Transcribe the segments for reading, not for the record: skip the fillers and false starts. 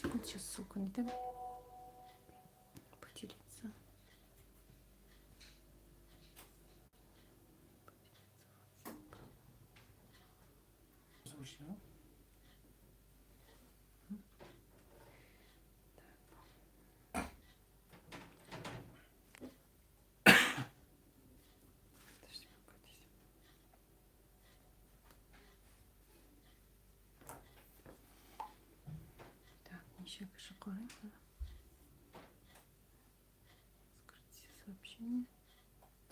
секунд, сейчас ссылку не дам. Поделиться. Слушай, Подожди, погоди. Так, ничего, шоколад. Скрыть все сообщения.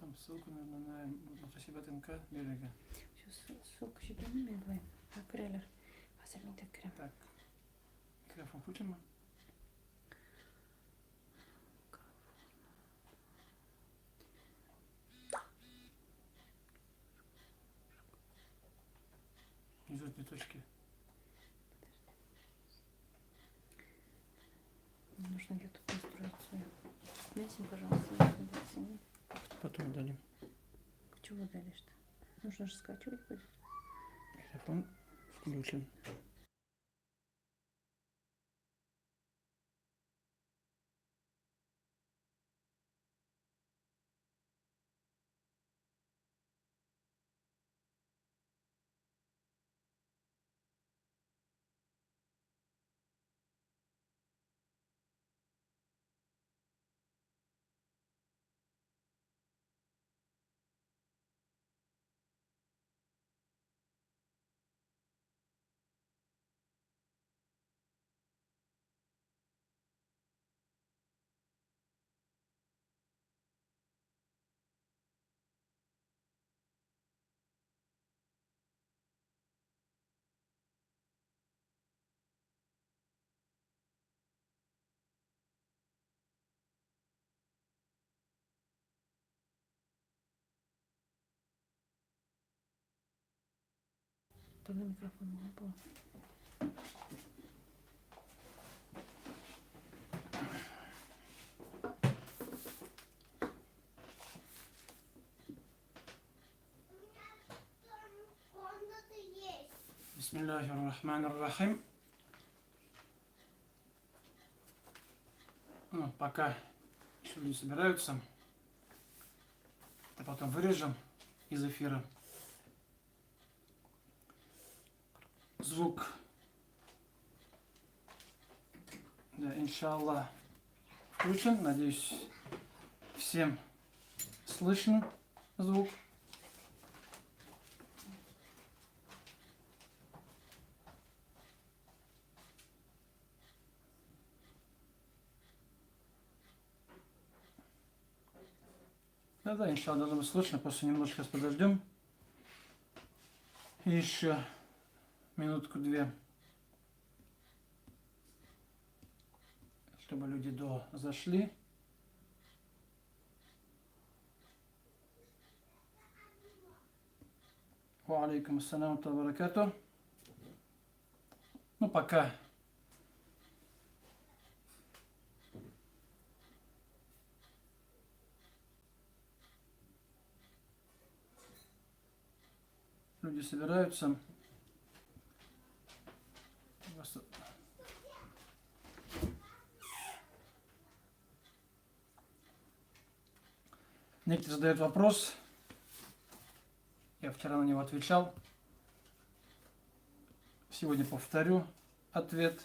там ссылку на спасибо ТНК берега. Все, ссылку себе не берем. Так, рейлер. Азами так крем. Так, микрофон включен мı? Внизу 2 точки. Мне нужно YouTube настроить свою. Дайте, пожалуйста, YouTube. Потом удалим. Чего удалишь-то? Нужно же скачивать будет. Микрофон включен. Тогда микрофон не было. Бисмиллахир-рахманир-рахим. Ну, пока еще люди собираются. Это потом вырежем из эфира. Звук, да, иншаллах, включен. Надеюсь, всем слышно звук. Да, иншаллах, должно быть слышно. Просто немножко сейчас подождем. Еще минутку-две, чтобы люди зашли. Ва алейкум ассаляму ва баракату. Ну, пока люди собираются. Некоторые задают вопрос. Я вчера на него отвечал. Сегодня повторю ответ.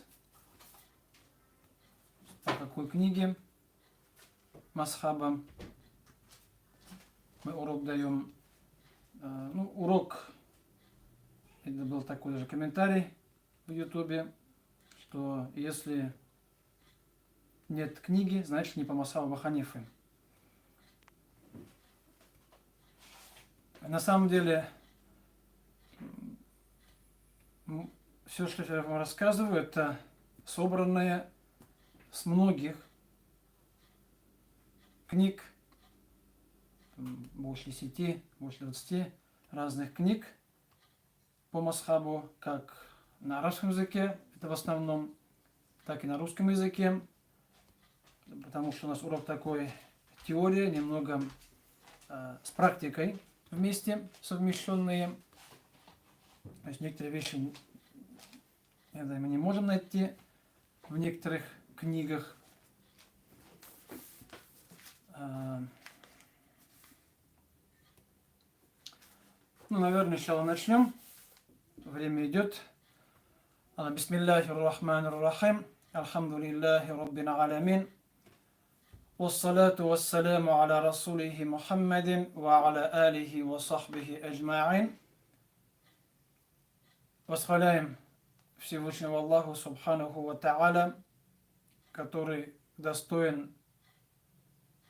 По какой книге Масхаба мы урок даем. Ну, урок, это был такой же комментарий в Ютубе, что если нет книги, значит не по Масхабу Абу Ханифы. На самом деле, все, что я вам рассказываю, это собранное с многих книг, больше 10, больше 20 разных книг по Масхабу, как на арабском языке, это в основном, так и на русском языке, потому что у нас урок такой, теория, немного с практикой вместе совмещенные. То есть некоторые вещи иногда мы не можем найти в некоторых книгах. Ну, наверное, сначала начнем. Время идет. Бисмиллахи рахмани рахим. Альхамдулиллахи раббил аламин. Вассалату вассаляму аля расулихи Мухаммадин ва аля алихи ва сахбихи аджма'ин. Восхваляем Всевышнего Аллаху Субханаху ва Та'аля, который достоин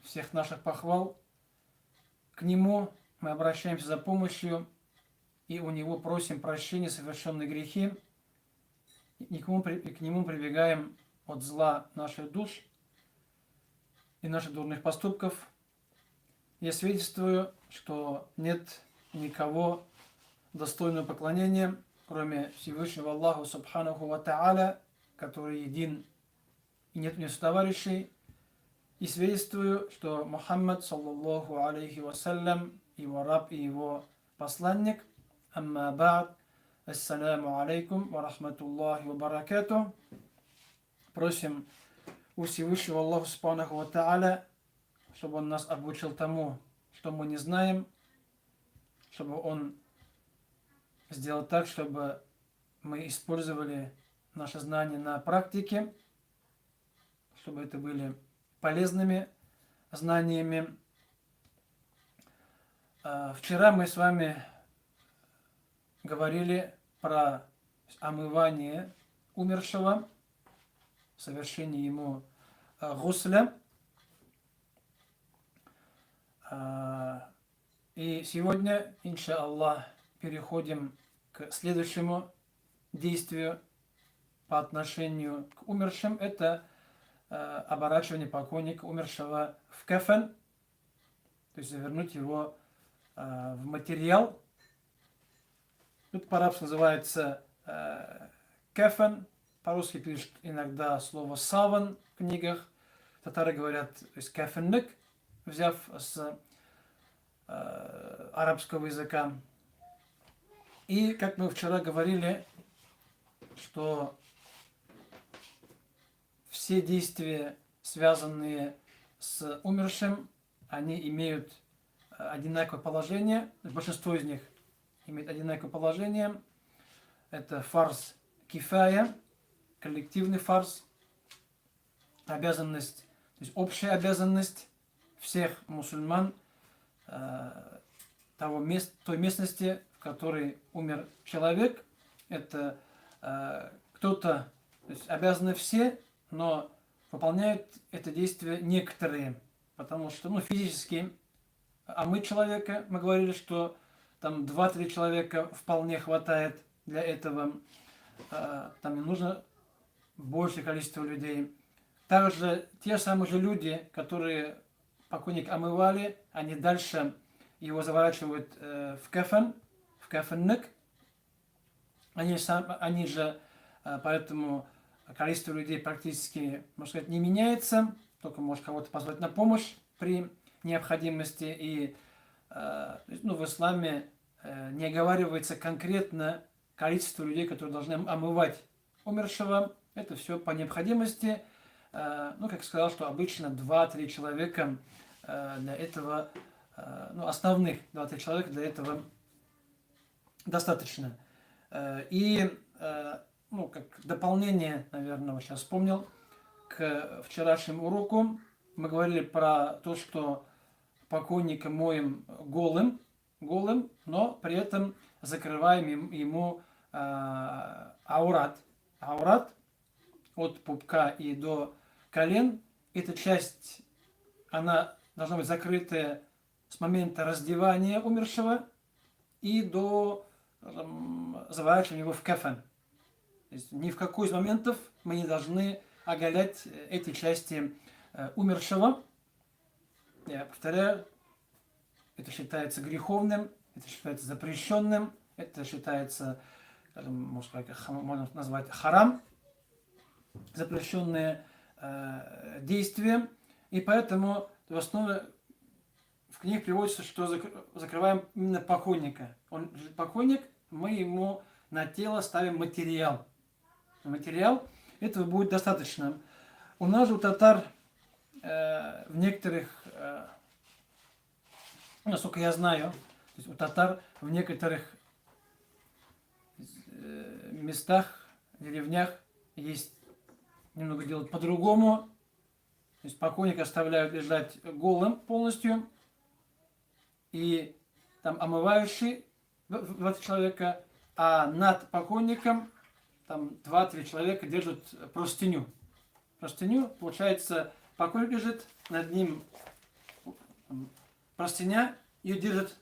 всех наших похвал. К Нему мы обращаемся за помощью и у Него просим прощения совершенные грехи. И к Нему прибегаем от зла наших душ и наших дурных поступков. Я свидетельствую, что нет никого достойного поклонения, кроме Всевышнего Аллаху Субханаху ва Та'аля, который един и нет у него товарищей. И свидетельствую, что Мухаммад, саллаллаху алейхи вассалям, его раб и его посланник. Амма ба'д. Ассаляму алейкум ва рахматуллахи ва баракату. Просим у Всевышнего Аллаха Субханаху ва Та'аля, чтобы Он нас обучил тому, что мы не знаем, чтобы Он сделал так, чтобы мы использовали наши знания на практике, чтобы это были полезными знаниями. Вчера мы с вами говорили про омывание умершего, совершение ему гусля. И сегодня, иншаллах, переходим к следующему действию по отношению к умершим. Это оборачивание покойника умершего в кафан, то есть завернуть его в материал. Тут по-арабски называется кафан, по-русски пишут иногда слово саван в книгах. Татары говорят, то есть кафанник, взяв с арабского языка. И, как мы вчера говорили, что все действия, связанные с умершим, они имеют одинаковое положение. Большинство из них имеет одинаковое положение. Это фарз кифая, коллективный фарз, обязанность, то есть общая обязанность всех мусульман той местности, в которой умер человек. Это кто-то, то есть обязаны все, но выполняют это действие некоторые, потому что физически омыть человека, мы говорили, что там 2-3 человека вполне хватает для этого, там не нужно большее количество людей. Также те самые же люди, которые покойник омывали, они дальше его заворачивают в кафанник. Они же, поэтому количество людей практически, можно сказать, не меняется, только может кого-то позвать на помощь при необходимости. И в исламе не оговаривается конкретно количество людей, которые должны омывать умершего. Это все по необходимости. Как сказал, что обычно 2-3 человека для этого, основных 2-3 человека для этого достаточно. И как дополнение, наверное, сейчас вспомнил, к вчерашнему уроку мы говорили про то, что покойника моем голым, но при этом закрываем ему аурат. Аурат от пупка и до колен. Эта часть, она должна быть закрытая с момента раздевания умершего и до заворачивания его в кафан. То есть ни в какой из моментов мы не должны оголять эти части умершего. Я повторяю, это считается греховным, это считается запрещенным, это считается, можно назвать харам, запрещенные действия. И поэтому в основе в книгах приводится, что закрываем именно покойника. Он покойник, мы ему на тело ставим материал. Материал – этого будет достаточно. У нас же у татар в некоторых, насколько я знаю, то есть у татар в некоторых местах, деревнях есть немного делать по-другому. То есть покойника оставляют лежать голым полностью. И там омывающий два человека, а над покойником там 2-3 человека держат простыню. Простыню, получается, покойник лежит, над ним простыня, ее держат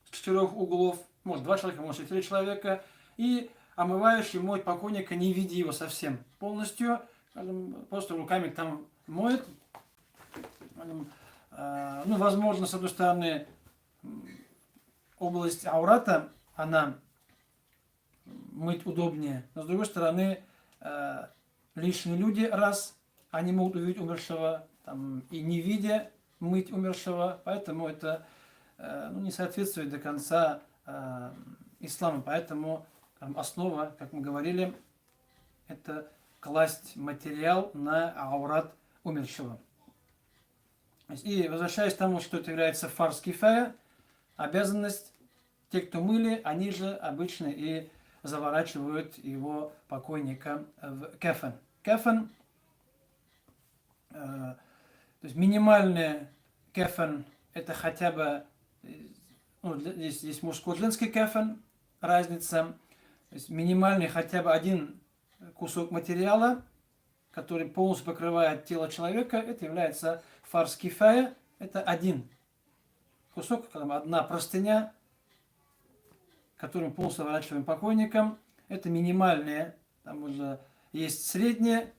с 4 углов, может 2 человека, может 4 человека, и омывающий моет покойника, не видя его совсем полностью, просто руками там моет. Ну, возможно, с одной стороны, область аурата, она мыть удобнее, но с другой стороны, лишние люди, раз, они могут увидеть умершего, там, и не видя мыть умершего, поэтому это не соответствует до конца исламу, поэтому основа, как мы говорили, это класть материал на аурат умершего. И возвращаясь к тому, что это является фарз кифая, обязанность, те, кто мыли, они же обычно и заворачивают его покойника в кефен. Кефен, то есть минимальный кефен, это хотя бы, здесь мужской, женский кефен, разница. То есть минимальный хотя бы один кусок материала, который полностью покрывает тело человека, это является фарз кифая, это один кусок, одна простыня, которым полностью заворачиваем покойником. Это минимальные, там уже есть средние,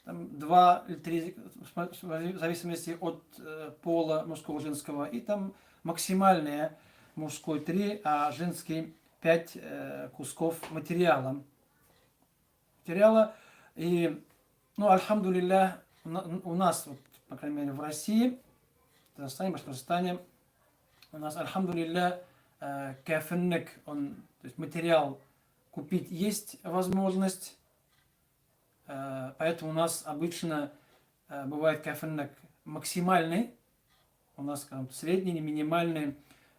там 2 или 3, в зависимости от пола мужского, женского, и там максимальные мужской 3, а женский 5 кусков материала. И, альхамдулилля, у нас, вот, по крайней мере, в России, в Казахстане, в Башкортостане, у нас, альхамдулилля, кефенник, то есть материал купить есть возможность, поэтому у нас обычно бывает кефенник максимальный, у нас, скажем, средний или минимальный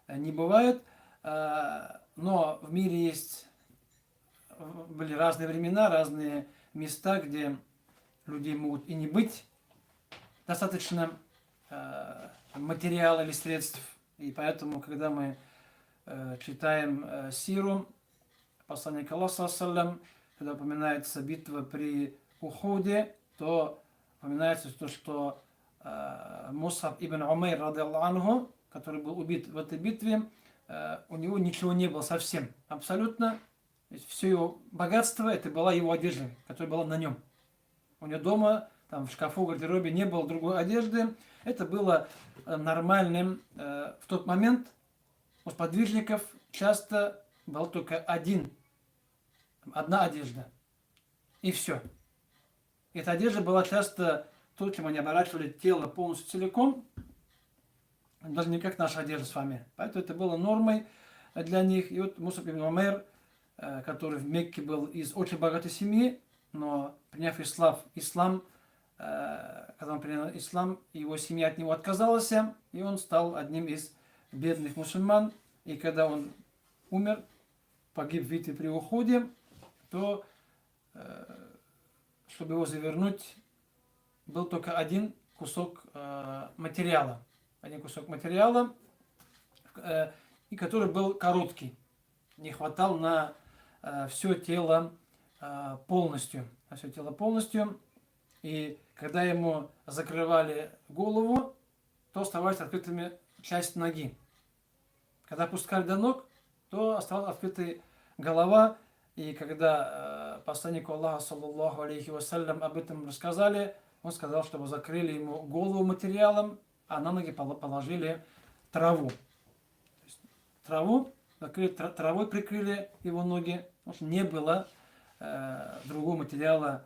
не бывает, но в мире были разные времена, разные места, где людей могут и не быть достаточно материала или средств. И поэтому, когда мы читаем сиру, посланника Аллаха, когда упоминается битва при Ухуде, то упоминается то, что Мусаб ибн Умайр, радиаллаху анху, который был убит в этой битве, у него ничего не было совсем, абсолютно. Все его богатство, это была его одежда, которая была на нем. У него дома, там в шкафу, в гардеробе не было другой одежды. Это было нормальным. В тот момент у сподвижников часто был только одна одежда. И все. Эта одежда была часто то, чем они оборачивали тело полностью целиком. Даже не как наша одежда с вами. Поэтому это было нормой для них. И вот Мусаб ибн Умайр, который в Мекке был из очень богатой семьи, но приняв ислам, когда он принял ислам, его семья от него отказалась, и он стал одним из бедных мусульман. И когда он умер, погиб в битве при Ухуде, то, чтобы его завернуть, был только один кусок материала. Один кусок материала, и который был короткий. Не хватал на все тело полностью. На все тело полностью. И когда ему закрывали голову, то оставалась открытыми часть ноги. Когда опускали до ног, то оставалась открытой голова. И когда посланнику Аллаха, саллаллаху алейхи вассалям, об этом рассказали, он сказал, чтобы закрыли ему голову материалом, а на ноги положили траву. Траву, травой прикрыли его ноги, потому что не было другого материала,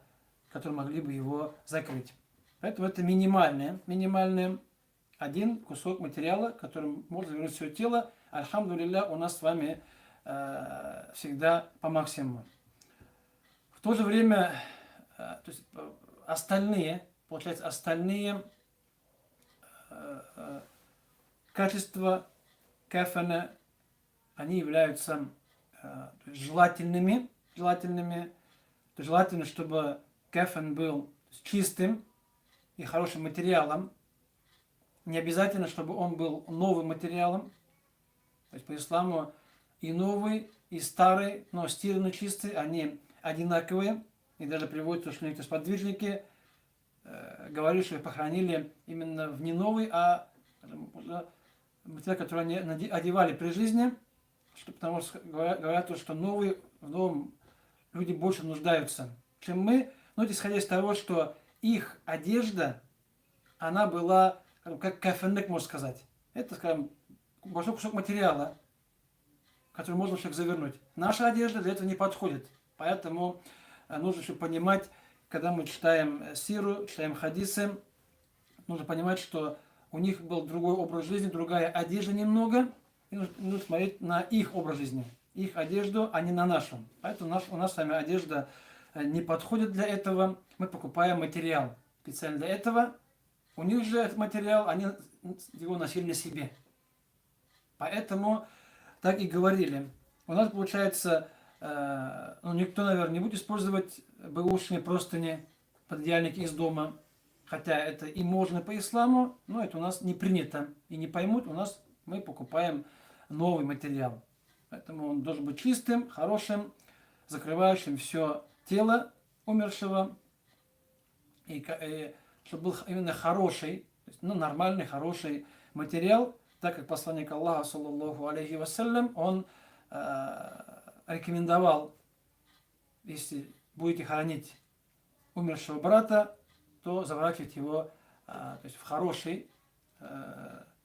который могли бы его закрыть. Поэтому это минимальный один кусок материала, которым можно завернуть все тело. Альхамдулилля, у нас с вами всегда по максимуму. В то же время то есть остальные, получается, остальные качества кафана, они являются желательными, то желательно, чтобы кафан был чистым и хорошим материалом. Не обязательно, чтобы он был новым материалом. То есть по исламу и новый, и старый, но стильно чистый, они одинаковые. И даже приводится, что некоторые сподвижники говорили, что их похоронили именно в не новый, а материал, который они одевали при жизни, потому что говорят, что в новом люди больше нуждаются, чем мы. Но исходя из того, что их одежда, она была, как кафенек, можно сказать. Это, скажем, большой кусок материала, который можно человек завернуть. Наша одежда для этого не подходит. Поэтому нужно еще понимать, когда мы читаем сиру, читаем хадисы, нужно понимать, что у них был другой образ жизни, другая одежда немного, и нужно смотреть на их образ жизни, их одежду, а не на нашу. Поэтому у нас с вами одежда не подходит для этого, мы покупаем материал специально для этого. У них же этот материал, они его носили на себе. Поэтому так и говорили. У нас получается, никто, наверное, не будет использовать бэушные простыни, пододеяльники из дома. Хотя это и можно по исламу, но это у нас не принято. И не поймут, мы покупаем новый материал. Поэтому он должен быть чистым, хорошим, закрывающим все тело умершего. И чтобы был именно хороший, то есть, нормальный, хороший материал, так как посланник Аллаха, саллаллаху алейхи вассалям, он рекомендовал, если будете хоронить умершего брата, то заворачивать его то есть в хороший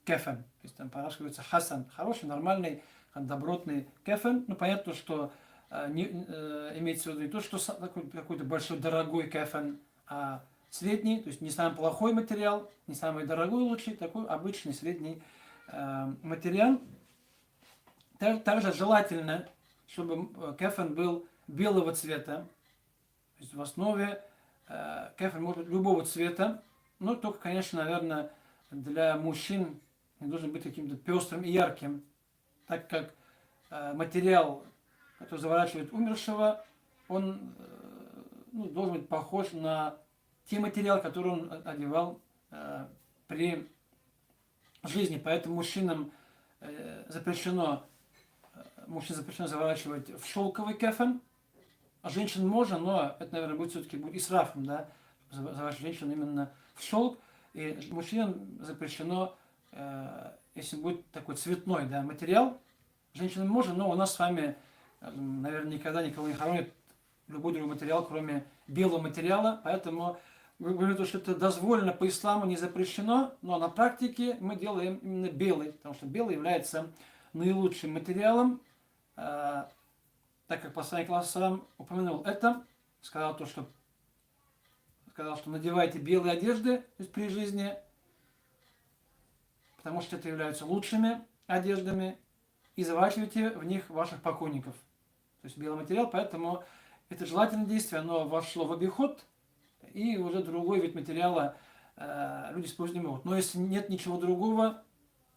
кефен. То есть там по-арабски говорится хасан. Хороший, нормальный, добротный кефен. Ну, понятно, что имеется в виду не то, что какой-то большой дорогой кефен, а средний, то есть не самый плохой материал, не самый дорогой лучший, такой обычный средний материал. Также желательно, чтобы кефен был белого цвета. То есть в основе кефен может быть любого цвета, но только, конечно, наверное, для мужчин не должен быть каким-то пестрым и ярким, так как материал, который заворачивает умершего, он должен быть похож на те материалы, которые он одевал при жизни. Поэтому мужчинам запрещено заворачивать в шелковый кефен, а женщин можно, но это, наверное, будет все-таки исрафом, да, заворачивать женщин именно в шелк. И мужчинам запрещено, если будет такой цветной, да, материал, женщинам можно, но у нас с вами, наверное, никогда никого не хоронят любой другой материал, кроме белого материала, поэтому вы говорите, что это дозволено по исламу, не запрещено, но на практике мы делаем именно белый, потому что белый является наилучшим материалом, так как посланник Аллаха упомянул это, сказал, что надевайте белые одежды, то есть при жизни, потому что это являются лучшими одеждами, и заворачивайте в них ваших покойников. То есть белый материал, поэтому это желательное действие, оно вошло в обиход, и уже другой вид материала люди использовать не могут. Но если нет ничего другого,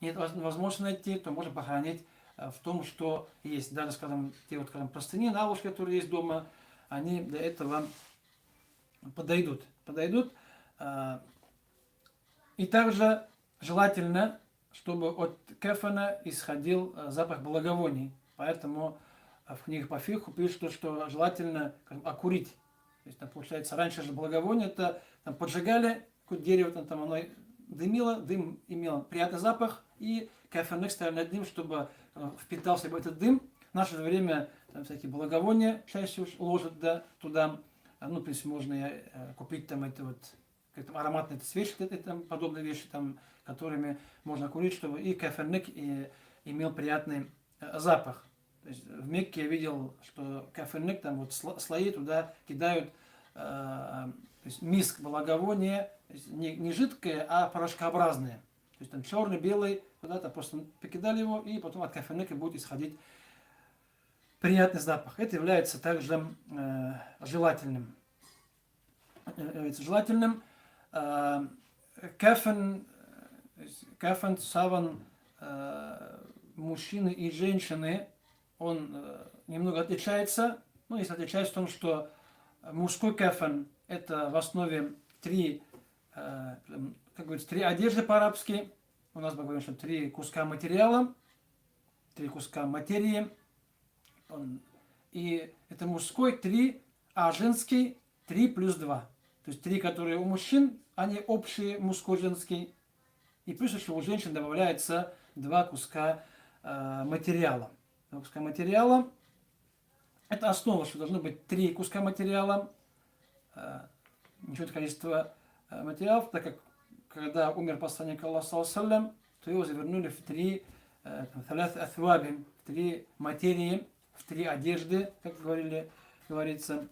нет возможности найти, то можно похоронить в том, что есть. Даже, скажем, те вот, скажем, простыни, наволочки, которые есть дома, они для этого подойдут. И также желательно, чтобы от кефана исходил запах благовоний. Поэтому в книгах по фикху пишут, что желательно окурить. То есть, там, получается, раньше же благовоние, это там, поджигали какое-то дерево, там оно дымило, дым имел приятный запах, и кефан ставили над ним, чтобы впитался бы этот дым. В наше время там всякие благовония чаще ложат туда. Ну, в принципе, можно купить там это вот ароматные свечи, там, подобные вещи, там, которыми можно курить, чтобы и кеферник имел приятный запах. То есть в Мекке я видел, что кеферник, там вот слои туда кидают то есть миск благовония, не жидкое, а порошкообразное. То есть там черный, белый, куда-то просто покидали его, и потом от кеферника будет исходить приятный запах. Это является также желательным. является желательным. Кефен, саван мужчины и женщины, он немного отличается. Ну, если отличается в том, что мужской кефен – это в основе три, как говорится, три одежды по-арабски. У нас мы говорим, что три куска материала, три куска материи. И это мужской три, а женский 3 плюс 2. То есть 3, которые у мужчин, они общие, мужской, женский. И плюс еще у женщин добавляется 2 куска материала. 2 куска материала. Это основа, что должно быть 3 куска материала. Ничего количества материалов, так как когда умер посланник Аллаха, то его завернули в 3 материи, в 3 одежды, как говорится.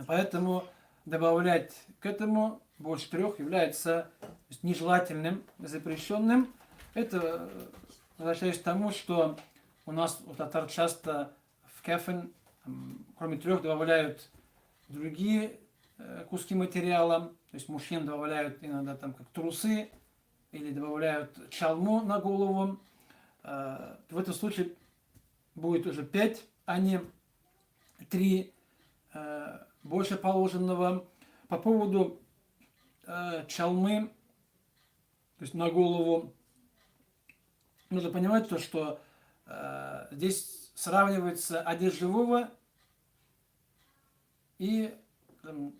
Поэтому добавлять к этому больше 3 является нежелательным, запрещенным. Это возвращаясь к тому, что у нас у татар часто в кефен, кроме 3, добавляют другие куски материала. То есть мужчин добавляют иногда там как трусы или добавляют чалму на голову. В этом случае будет уже 5, а не 3 больше положенного. По поводу чалмы, то есть на голову, нужно понимать то, что здесь сравнивается одежда живого и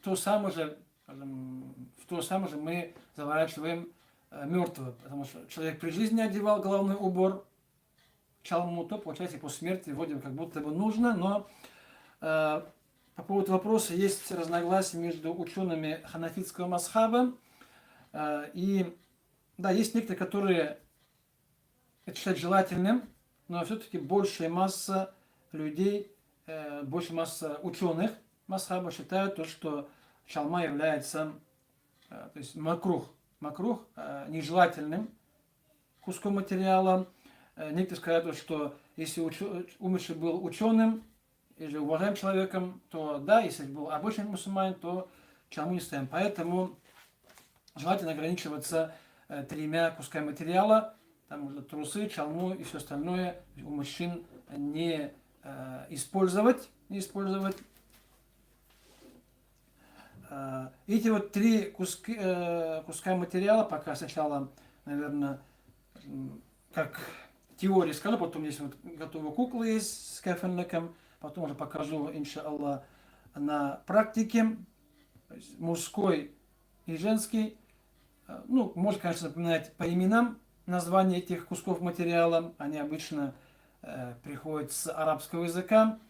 то самое же, в то самое же мы заворачиваем мертвого, потому что человек при жизни одевал головной убор, чалму, то получается по смерти вроде как будто бы нужно, но по поводу вопроса есть разногласия между учеными ханафитского масхаба. И да, есть некоторые, которые это считают желательным, но все-таки большая масса людей, большая масса ученых масхаба считают то, что чалма является то есть макрух нежелательным куском материала. Некоторые скажут, что если умерший был ученым, или уважаемым человеком, то да, если был обычный мусульманин, то чалму не ставим. Поэтому желательно ограничиваться 3 кусками материала, там трусы, чалму и все остальное у мужчин не использовать. Эти вот 3 куска материала, пока сначала, наверное, как теория скажу, потом здесь вот готовые куклы есть с кефенником. Потом уже покажу, иншаллах, на практике. Мужской и женский. Ну, можно, конечно, напоминать по именам названия этих кусков материала. Они обычно приходят с арабского языка.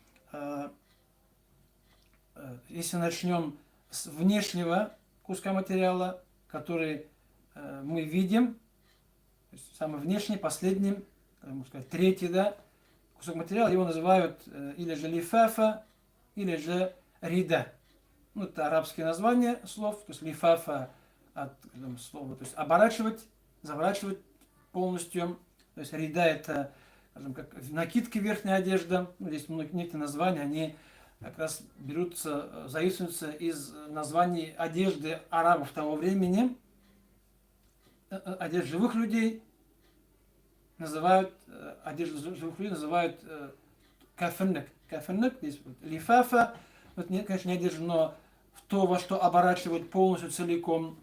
Если начнем с внешнего куска материала, который мы видим, то есть самый внешний, последний, можно сказать, 3, да, кусок материала, его называют или же лифафа, или же рида. Ну, это арабские названия слов, то есть лифафа от слова, то есть оборачивать, заворачивать полностью. То есть рида это, скажем, как накидки, верхняя одежда. Ну, здесь некоторые названия, они как раз берутся, заимствуются из названий одежды арабов того времени, одежды живых людей. Называют, одежду живых людей называют кафенник. Кафенник, здесь вот, лифафа, вот, конечно, не одежда, но в то, во что оборачивают полностью целиком.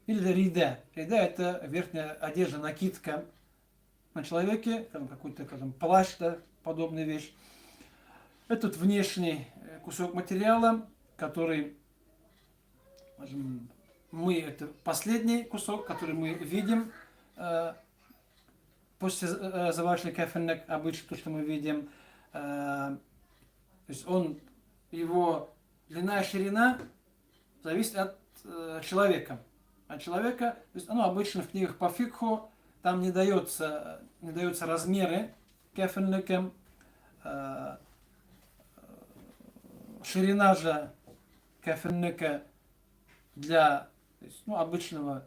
Или рида. Рида это верхняя одежда, накидка на человеке, какой-то плащ, да, подобная вещь. Этот внешний кусок материала, который, это последний кусок, который мы видим, после заворачивания кефенник, обычно то, что мы видим, то есть его длина и ширина зависит от человека. То есть оно обычно в книгах по фикху, там не дается размеры кефенника, ширина же кефенника для обычного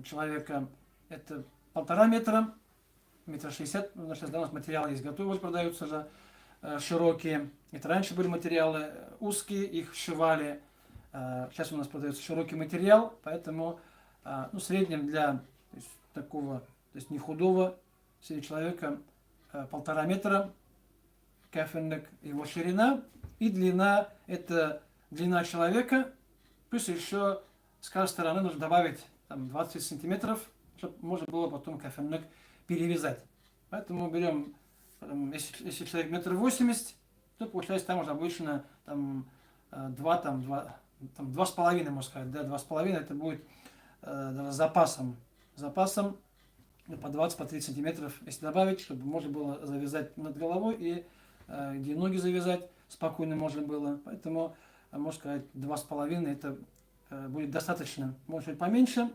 человека это 1,5 метра, 1,60 м. Сейчас у нас материалы есть готовые, продаются же широкие. Это раньше были материалы узкие, их сшивали Сейчас у нас продается широкий материал, поэтому в среднем для то есть, такого, то есть не худого себе человека 1,5 метра кафенек, его ширина, и длина это длина человека, плюс еще с каждой стороны нужно добавить там, 20 сантиметров, чтобы можно было потом кафенек перевязать. Поэтому берем, если человек 1,80 м, то получается там уже обычно там, 2,5, можно сказать, да, 2,5 это будет запасом по 20-30 сантиметров, если добавить, чтобы можно было завязать над головой и где ноги завязать спокойно можно было. Поэтому, можно сказать, 2,5 это будет достаточно. Может быть поменьше.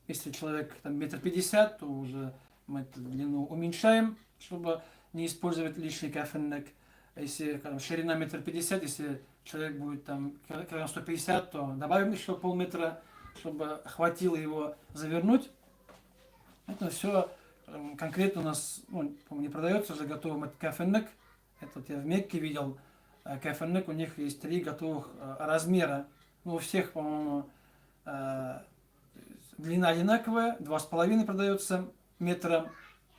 Если человек там 1,50 м, то уже мы эту длину уменьшаем, чтобы не использовать лишний кафенек. Если ширина 1,50 м, если человек будет там килограмм 150, то добавим еще полметра, чтобы хватило его завернуть. Это все конкретно у нас не продается уже готовый кафенек. Это вот я в Мекке видел кафенек, у них есть 3 готовых размера. Ну, у всех, по-моему, длина одинаковая, 2,5 продается метра,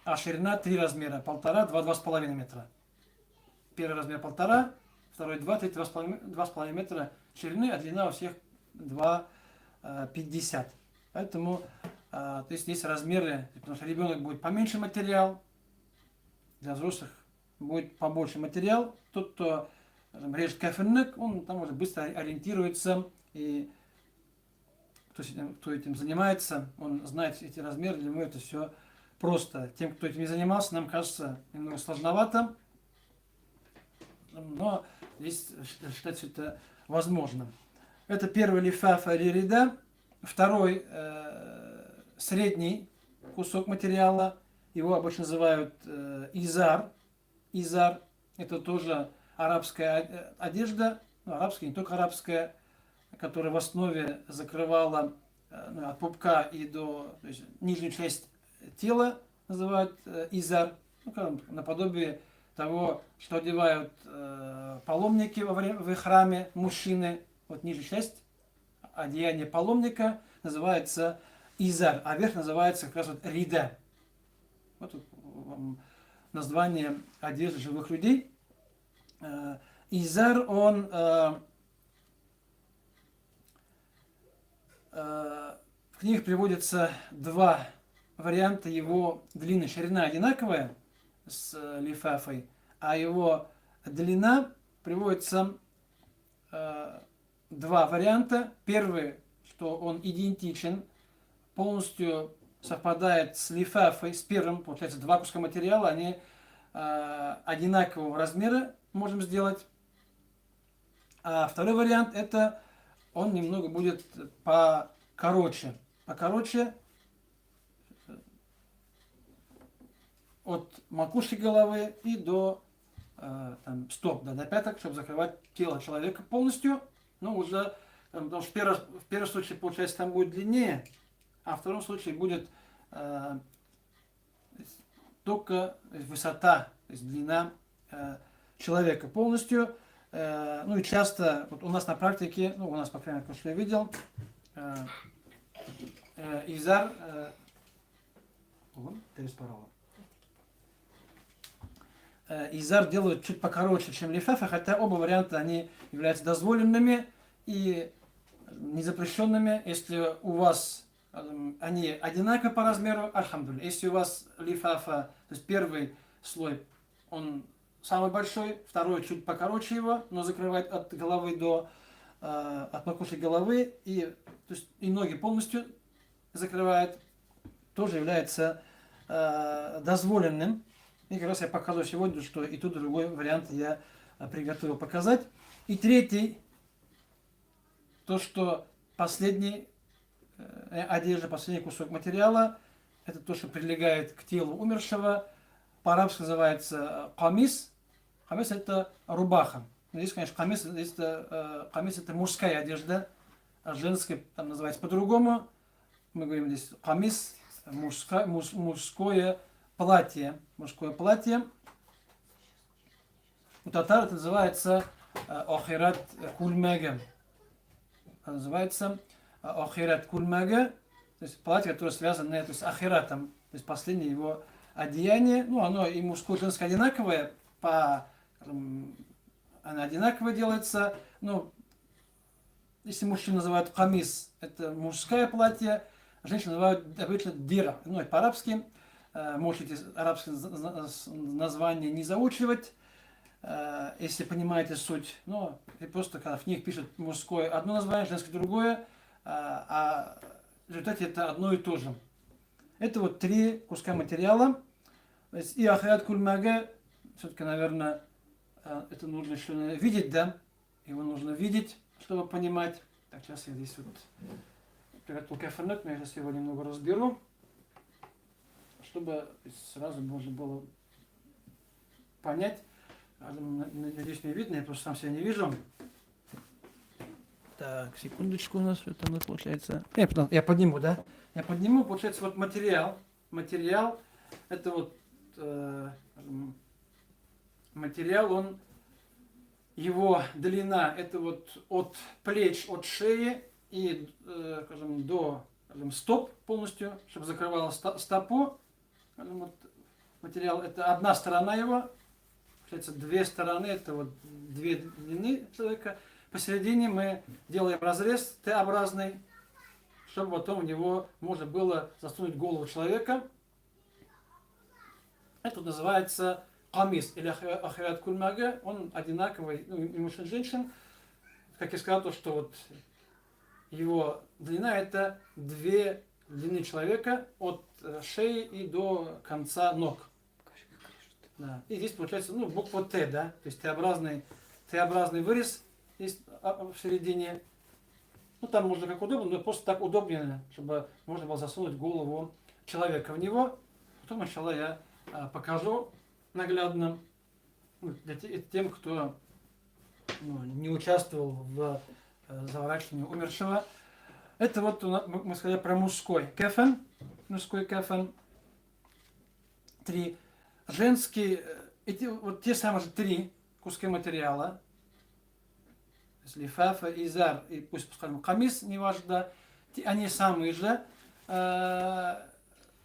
а ширина 3 размера, 1,5, 2, 2,5 метра. Первый размер 1,5, второй 2, третий 2,5 метра ширины, а длина у всех 2,50. Поэтому то есть есть размеры, потому что ребенок будет поменьше материал, для взрослых будет побольше материал. Тот, кто режет кафенек, он там уже быстро ориентируется, и кто этим занимается, он знает эти размеры, для него это все просто. Тем, кто этим не занимался, нам кажется немного сложновато, но здесь считать это возможно. Это первый лифаф ририда. Второй средний кусок материала, его обычно называют изар. Изар это тоже арабская одежда, арабская, не только арабская, которая в основе закрывала от пупка и до, то есть, нижнюю часть тела, называют изар, наподобие того, что одевают паломники в храме, мужчины. Вот нижняя часть одеяния паломника называется изар, а верх называется как раз вот рида. Вот название одежды живых людей. Изар, он в книгах приводится 2 варианта его длины. Ширина одинаковая с лифафой, а его длина приводится 2 варианта. Первый, что он идентичен, полностью совпадает с лифафой, с первым, получается 2 куска материала, они одинакового размера можем сделать. А второй вариант, это он немного будет покороче. Покороче от макушки головы и до стоп, до пяток, чтобы закрывать тело человека полностью. Ну, уже, потому что в первом случае, получается, там будет длиннее, а в втором случае будет только высота, то есть длина человека полностью. Ну и часто, вот у нас на практике, ну у нас, по крайней мере, что я видел, изар, изар делают чуть покороче, чем лифафа, хотя оба варианта, они являются дозволенными и незапрещенными, если у вас они одинаковы по размеру, альхамдулилля. Если у вас лифафа, то есть первый слой, он самый большой, второй чуть покороче его, но закрывает от головы от макушки головы, и, то есть, и ноги полностью закрывает, тоже является дозволенным. И как раз я показываю сегодня, что и тот, и другой вариант я приготовил показать. И третий, то, что последний одежда, последний кусок материала, это то, что прилегает к телу умершего. По-арабски называется камис. Камис это рубаха. Здесь, конечно, камис это мужская одежда, а женская там называется по-другому. Мы говорим здесь камис, мужское платье. Мужское платье. У татар это называется охират кульмегем. называется ахират кульмага, то есть платье, которое связано с ахиратом, то есть последнее его одеяние. Ну, оно и мужское, и женское одинаковое, оно одинаково делается. Ну, если мужчина называют камис, это мужское платье, женщины называют обычно дира. Ну, и по-арабски, можете арабские названия не заучивать, если понимаете суть. Но и просто когда в них пишут мужское одно название, женское другое, а в результате это одно и то же. Это вот 3 куска материала. То есть и ахират кульмага, все-таки, наверное, это нужно еще видеть, да? Его нужно видеть, чтобы понимать. Так, сейчас я здесь вот приготовил кафенек, но я сейчас его немного разберу, чтобы сразу можно было понять. Надеюсь, не видно, я просто сам себя не вижу. Так, секундочку, у нас что там получается. Я подниму, да? Я подниму, получается, вот материал. Материал, это вот материал, его длина, это вот от плеч, от шеи и, скажем, до, скажем, стоп полностью, чтобы закрывала стопу. Скажем, вот материал, это одна сторона его. Получается, 2 стороны, это вот 2 длины человека. Посередине мы делаем разрез Т-образный, чтобы потом в него можно было засунуть голову человека. Это называется камис или ахират кульмага. Он одинаковый, ну, и мужчин, и женщин. Как я сказал, то, что вот его длина это 2 длины человека от шеи и до конца ног. Да. И здесь получается, ну, буква Т, да, то есть Т-образный вырез есть в середине. Ну, там можно как удобно, но просто так удобнее, чтобы можно было засунуть голову человека в него. Потом, сначала я покажу наглядно тем, кто не участвовал в заворачивании умершего. Это вот мы сказали про мужской кефен. Мужской кефен. 3. Женский, вот те самые же 3 куска материала, лифафа, изар и пусть скажем камис, неважно, они самые же, но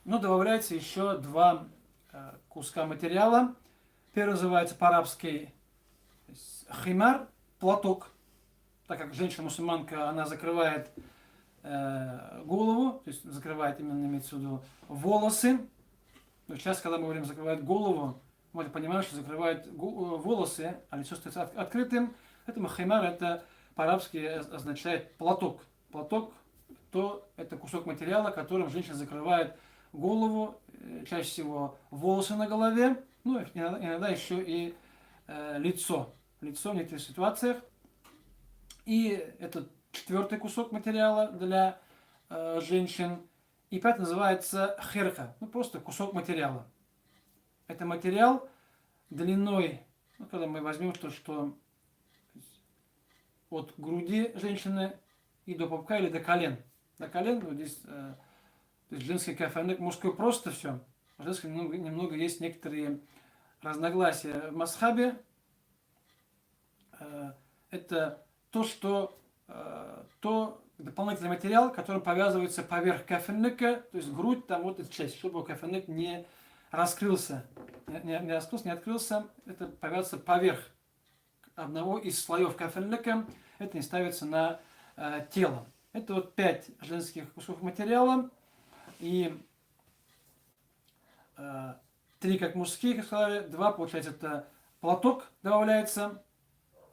добавляется еще 2 куска материала. Первый называется по-арабски химар, платок, так как женщина-мусульманка, она закрывает голову, то есть закрывает именно, имеется в виду, волосы. Сейчас, когда мы говорим закрывает голову, мы понимаем, что закрывает волосы, а лицо остается открытым. Поэтому химар это по-арабски означает платок. Платок это кусок материала, которым женщина закрывает голову, чаще всего волосы на голове, ну иногда еще и лицо. Лицо в некоторых ситуациях. И это 4-й кусок материала для женщин. И 5 называется херка, ну просто кусок материала. Это материал длиной, ну, когда мы возьмем то, что от груди женщины и до пупка или до колен. До колен, вот здесь то есть женский кафенек, мужской просто все. В женском немного есть некоторые разногласия в масхабе. Это то дополнительный материал, который повязывается поверх кафенека, то есть грудь, там вот эта часть, чтобы кафенек не раскрылся, не раскрылся, не открылся, это повязывается поверх одного из слоев кафенека, это не ставится на тело. Это вот 5 женских кусков материала, и 3 как мужские, как сказали, 2, получается, это платок добавляется,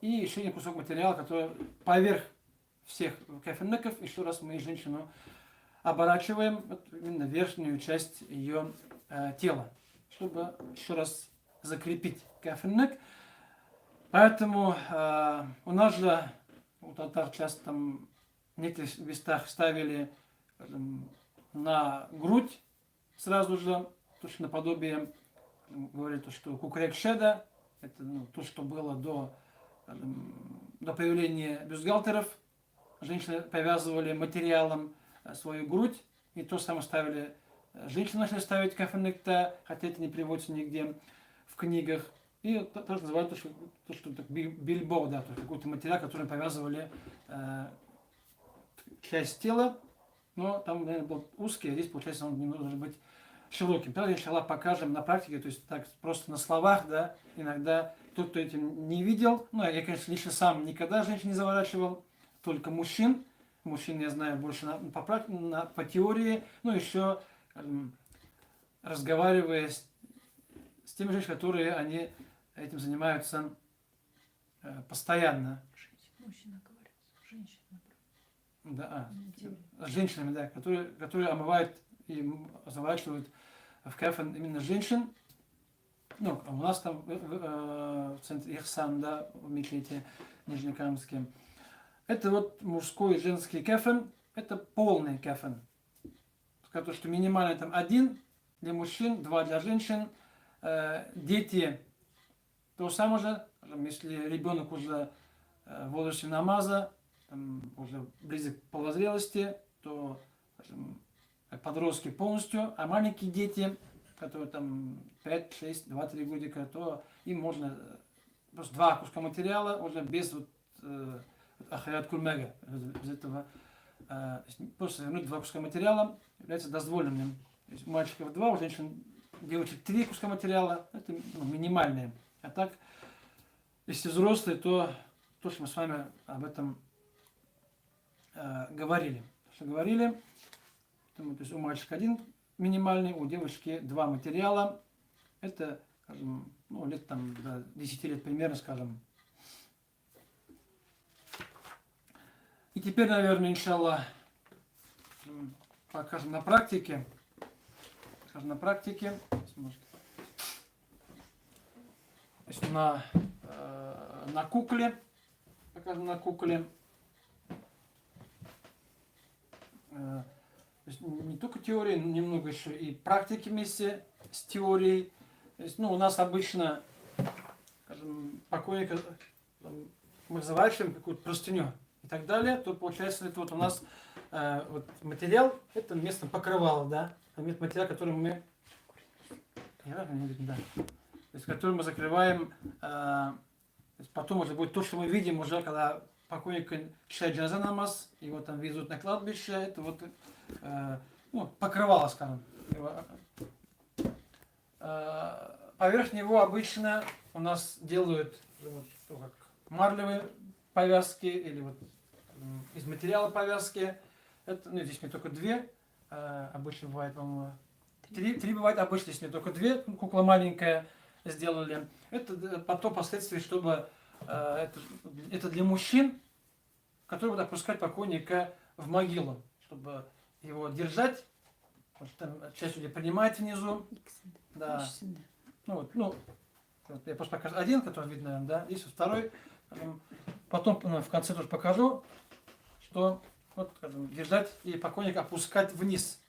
и еще один кусок материала, который поверх всех кафенеков, еще раз мы женщину оборачиваем, вот именно верхнюю часть ее тела, чтобы еще раз закрепить кафенек. Поэтому у нас же, у татар часто там в некоторых местах ставили, скажем, на грудь сразу же, точно наподобие, говорили, что кукрек шеда, это то, что было до появления бюстгальтеров. Женщины повязывали материалом свою грудь, и то же самое ставили, женщины начали ставить кафенекта, хотя это не приводится нигде в книгах. И тоже называют то, что бильбо, да, то есть какой-то материал, который повязывали часть тела, но там, наверное, был узкий, а здесь, получается, он немного должен быть широким. Тогда, иншаллах, покажем на практике, то есть так просто на словах, да, иногда тот, кто этим не видел, ну, я, конечно, лично сам никогда женщин не заворачивал, только мужчин. Мужчин я знаю больше по теории, ну, еще разговаривая с теми женщинами, которые они этим занимаются постоянно. Мужчина говорит, женщина. Да, с женщинами, да, которые омывают и заворачивают в кафан именно женщин. Ну, у нас там в центре Ихсан, да, в мечети Нижнекамске. Это вот мужской и женский кафан, это полный кафан. Скажу, что минимально там 1 для мужчин, 2 для женщин. Дети то самое же, если ребенок уже в возрасте намаза, уже близок к половозрелости, то скажем, подростки полностью, а маленькие дети, которые там 5, 6, 2-3 годика, то им можно просто 2 куска материала уже без вот, ахаят кульмега, без этого просто вернуть 2 куска материала является дозволенным. То есть у мальчиков 2, у женщин, девочек 3 куска материала, это минимальное. А так, если взрослые, то что мы с вами об этом говорили. То есть у мальчика 1 минимальный, у девочки 2 материала. Это, скажем, ну, лет там до 10 лет примерно, скажем. И теперь, наверное, иншаллах, покажем на практике. То есть на кукле. Покажем на кукле. То есть не только теории, но немного еще и практики вместе с теорией. То есть, ну, у нас обычно, скажем, покойника мы заворачиваем какую-то простыню и так далее, то получается, это вот у нас вот материал, это место покрывало, да, это материал, который мы, да, то есть, который мы закрываем, то есть потом уже будет то, что мы видим уже, когда покойник читает джаназа намаз, его там везут на кладбище, это вот ну, покрывало, скажем. Поверх него обычно у нас делают вот, как марлевые повязки или вот из материала повязки. Это, ну, здесь не только 2, обычно бывает, по-моему, 3 бывает обычно, здесь не только 2, кукла маленькая сделали. Это потом впоследствии, чтобы это для мужчин, которые будут опускать покойника в могилу, чтобы его держать. Вот там часть людей принимает внизу. Да. Вот, я просто покажу 1, который видно, наверное, да. Есть второй. Потом в конце тоже покажу, что вот, скажем, держать и покойника опускать вниз.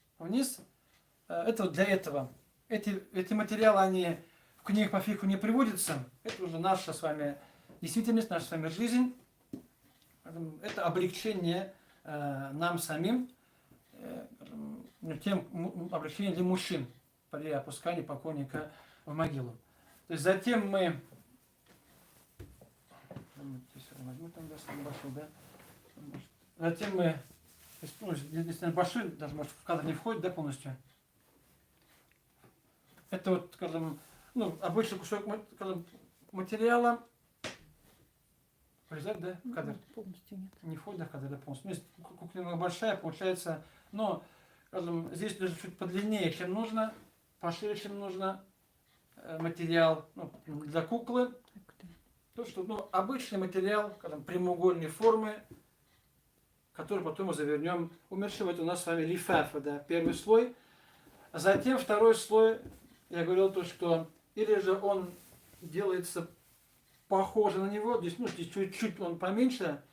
Это вот для этого. Эти материалы, они в книгах по фикху не приводятся. Это уже наша с вами действительность, наша с вами жизнь. Это облегчение нам самим, тем облегчение для мужчин при опускании покойника в могилу. То есть затем мы... Затем мы... Здесь, наверное, большой, даже может в кадр не входит, да, полностью. Это вот, скажем, ну, обычный кусок, скажем, материала. Влезать, да, в кадр? Полностью нет. Не входит, да, в кадр, да, полностью. Ну, если кукла немного большая, получается, но, скажем, здесь даже чуть подлиннее, чем нужно, пошире, чем нужно материал, ну, для куклы. То, что, ну, обычный материал, скажем, прямоугольной формы, который потом мы завернем. Умершего это у нас с вами лифафа, да, первый слой. Затем второй слой, я говорил то, что или же он делается похоже на него, здесь, ну, здесь чуть-чуть он поменьше,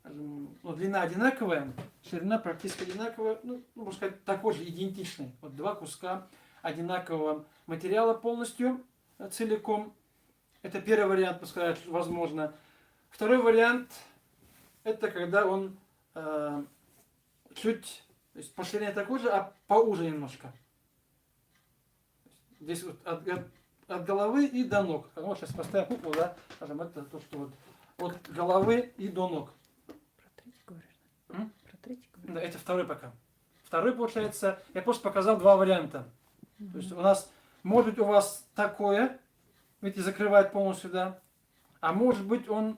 ну, длина одинаковая, ширина практически одинаковая, ну, можно сказать, такой же идентичный. Вот 2 куска одинакового материала полностью, целиком. Это первый вариант, сказать, возможно. Второй вариант, это когда он чуть, то есть по ширине такой же, а поуже немножко. Здесь вот от головы и до ног. Вот сейчас поставим куклу, да, скажем, это то, что вот от головы и до ног. Про третий говоришь, да? Про третий говоришь? Да, это второй пока. Второй, получается, я просто показал два варианта. То есть у нас, может быть, у вас такое, видите, закрывает полностью, да, а может быть он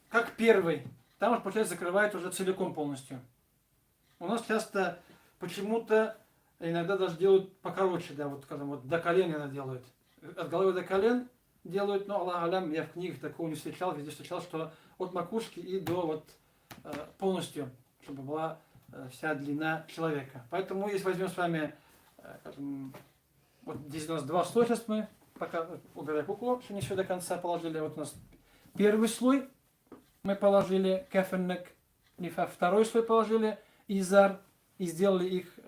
как первый, там, вот, получается, закрывает уже целиком полностью. У нас часто почему-то иногда даже делают покороче, да, вот, скажем, вот до колен иногда делают. От головы до колен делают, но, Аллах алям, я в книгах такого не встречал, везде встречал, что от макушки и до вот полностью, чтобы была вся длина человека. Поэтому, если возьмем с вами, вот здесь у нас два слоя, сейчас мы пока убираем куклу, что не все до конца положили. Вот у нас первый слой мы положили кафеннек, лифа, второй слой положили изар и сделали их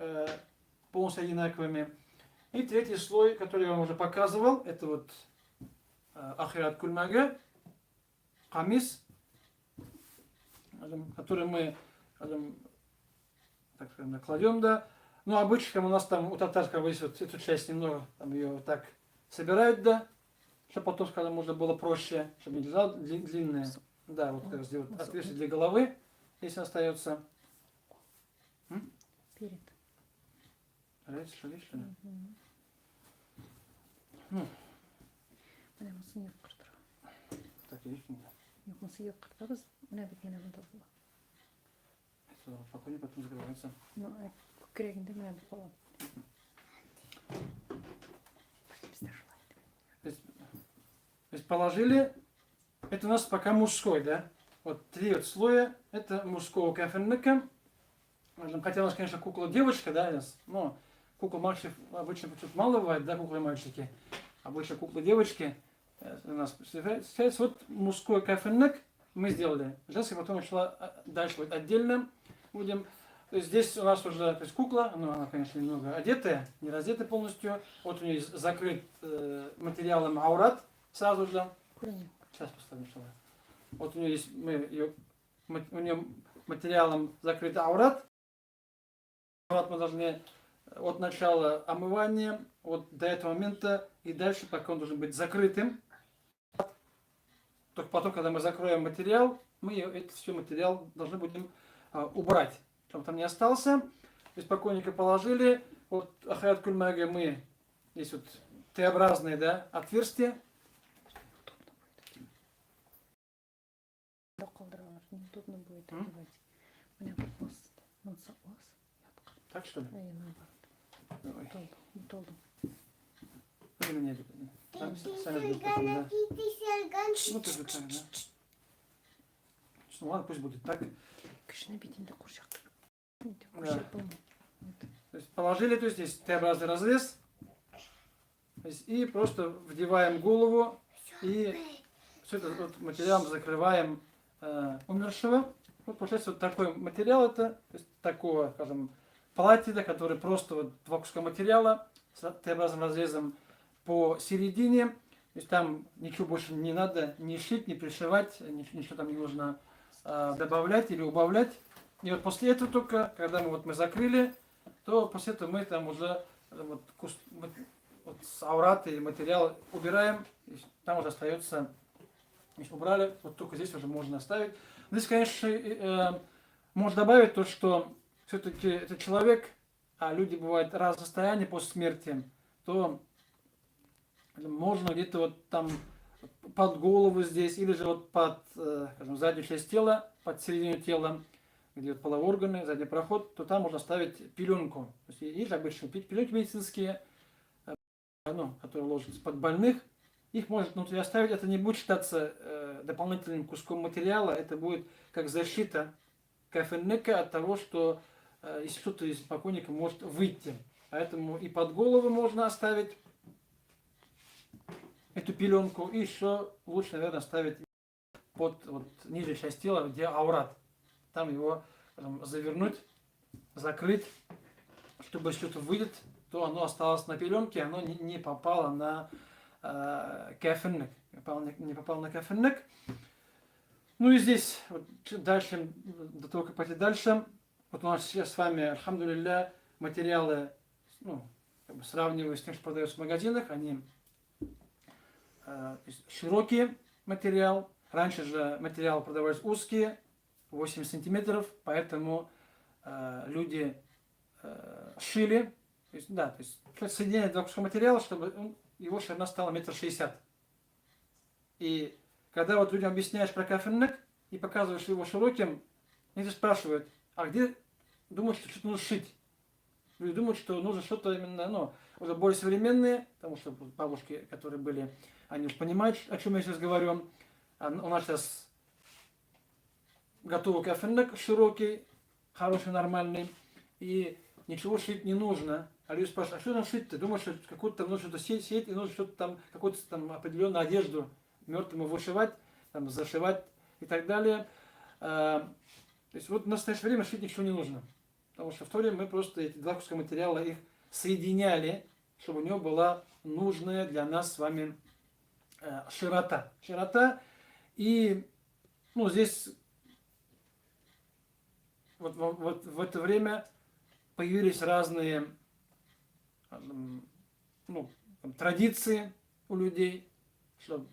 полностью одинаковыми. И третий слой, который я вам уже показывал, это вот ахират кульмага, камис, который мы, так скажем, накладем, да. Ну, обычно у нас там у татарского есть вот эту часть немного, там ее вот так собирают, да, чтобы потом, скажем, можно было проще, чтобы не лежала длинная. Да, вот как сделать отверстие для головы, если остается. Перед. Нравится, что видишь, что ли? Менә монысын юк кырдыра. Так, видишь, нет. Юк, монысын юк кырдырабыз. Менә бит менә монда була. Это спокойнее потом закрывается. Ну, күкрәгендә менә бу кала. То есть положили, это у нас пока мужской, да? Вот три вот слоя, это мужского кафеннека. Хотя у нас, конечно, кукла девочка, да, но кукла мальчиков обычно чуть мало бывает, да, куклы мальчики. Обычно куклы девочки у нас сейчас вот мужской кафеннек мы сделали. Женский потом начала дальше вот отдельно будем. То есть здесь у нас уже, то есть кукла, ну она, конечно, немного одетая, не раздетая полностью. Вот у нее закрыт материалом аурат сразу же. Сейчас поставим что. Вот у нее есть, у нее материалом закрыт аурат. Аурат мы должны от начала омывания, вот до этого момента и дальше, пока он должен быть закрытым. Только потом, когда мы закроем материал, мы этот все материал должны будем убрать, чтобы там не остался. То есть спокойненько положили. Вот ахаят кульмага мы, здесь вот Т-образные, да, отверстия. Неудобно будет одевать. У меня просто Так что ли? А я наоборот. Давай. Толдum. Вы меня там сами потом, да. Ну, тоже так, да. Ну ладно, пусть будет так. Кышына битинде курчак. Да. То есть положили, то есть здесь Т-образный разрез. То есть, и просто вдеваем голову и все это вот материалом закрываем умершего. Вот получается вот такой материал, это то есть, такого, скажем, платье, который просто вот два куска материала с Т-образным разрезом посередине. То есть там ничего больше не надо ни шить, ни пришивать, ничего там не нужно добавлять или убавлять. И вот после этого только, когда мы закрыли, то после этого мы там уже вот с аураты материал убираем, там уже остается, убрали, вот только здесь уже можно оставить. Здесь, конечно, можно добавить то, что все-таки это человек, а люди бывают разного состояния после смерти, то можно где-то вот там под голову здесь, или же вот под, скажем, заднюю часть тела, под середину тела, где вот половые органы, задний проход, то там можно ставить пеленку. То есть есть обычные пеленки медицинские, которые ложатся под больных. Их можно внутри оставить, это не будет считаться дополнительным куском материала, это будет как защита кафеннека от того, что если что-то из покойника может выйти. Поэтому и под голову можно оставить эту пеленку, и еще лучше, наверное, ставить под вот, нижнюю часть тела, где аурат. Там его завернуть, закрыть, чтобы если что-то выйдет, то оно осталось на пеленке, оно не попало на кафеннек, не попало на кафеннек. Ну и здесь, вот, дальше, до того, как пойти дальше, вот у нас сейчас с вами, альхамдулилля, материалы, сравнивая с тем, что продается в магазинах, они широкий материал. Раньше же материалы продавались узкие, 8 сантиметров, поэтому люди шили, то есть, да, то есть соединение два куска материала, чтобы его ширина стала 1,60 м. И когда вот людям объясняешь про кафельник и показываешь его широким, они спрашивают, а где думают, что что-то нужно шить? Люди думают, что нужно что-то именно, ну, уже более современные, потому что бабушки, которые были, они уж понимают, о чем я сейчас говорю. А у нас сейчас готовый кафельник широкий, хороший, нормальный, и ничего шить не нужно. А люди спрашивают, а что там шить-то? Думаешь, что какую-то там нужно что-то сеять, и нужно что-то там, какую-то там определенную одежду мертвому вышивать, там, зашивать и так далее. То есть вот в настоящее время шить ничего не нужно. Потому что в то время мы просто эти два куска материала их соединяли, чтобы у него была нужная для нас с вами широта. Широта. И ну, здесь вот в это время появились разные ну, традиции у людей, что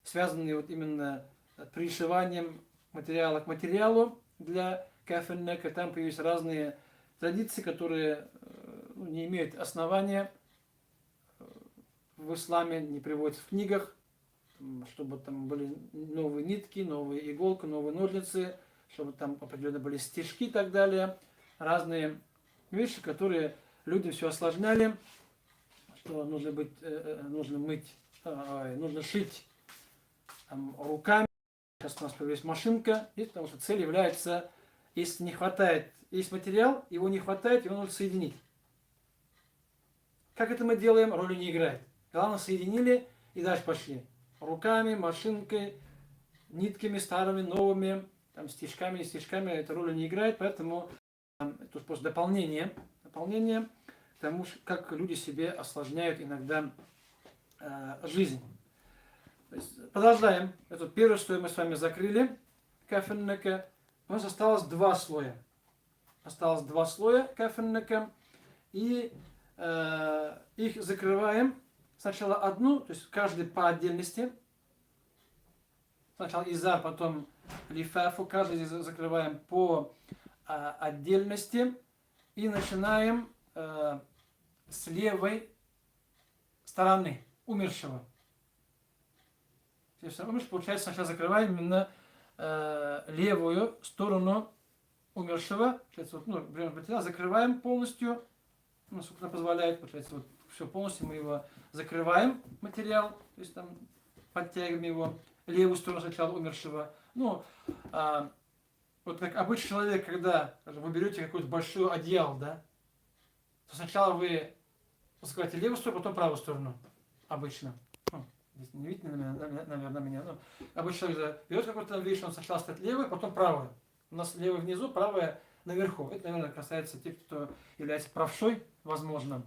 связанные вот именно с пришиванием материала к материалу для кафельника. Там появились разные традиции, которые ну, не имеют основания в исламе, не приводятся в книгах, чтобы там были новые нитки, новые иголки, новые ножницы, чтобы там определенно были стежки и так далее. Разные вещи, которые люди все осложняли, что нужно мыть, нужно шить там, руками. Сейчас у нас появилась машинка, потому что цель является, если не хватает, есть материал, его не хватает, его нужно соединить. Как это мы делаем, роли не играет. Главное, соединили и дальше пошли. Руками, машинкой, нитками старыми, новыми, там, стежками, не стежками, эта роли не играет, поэтому это просто дополнение к тому, как люди себе осложняют иногда жизнь. То есть, продолжаем. Это первое, что мы с вами закрыли, кафельника. У нас осталось два слоя. Осталось два слоя кафельника. И их закрываем. Сначала одну, то есть каждый по отдельности. Сначала изар, потом лифафу. Каждый закрываем по отдельности. И начинаем с левой стороны умершего. Получается, сначала закрываем именно левую сторону умершего. Получается, вот, закрываем полностью, насколько это позволяет. Получается, вот, все полностью мы его закрываем, материал, то есть там подтягиваем его, левую сторону сначала умершего. Ну, вот как обычный человек, когда вы берете какое-то большое одеяло, да, то сначала вы закрываете левую сторону, потом правую сторону. Обычно. Здесь не видно, наверное, меня. Но обычно человек берет какую-то вещь, он сначала ставит левую, потом правую. У нас левая внизу, правая наверху. Это, наверное, касается тех, кто является правшой, возможно.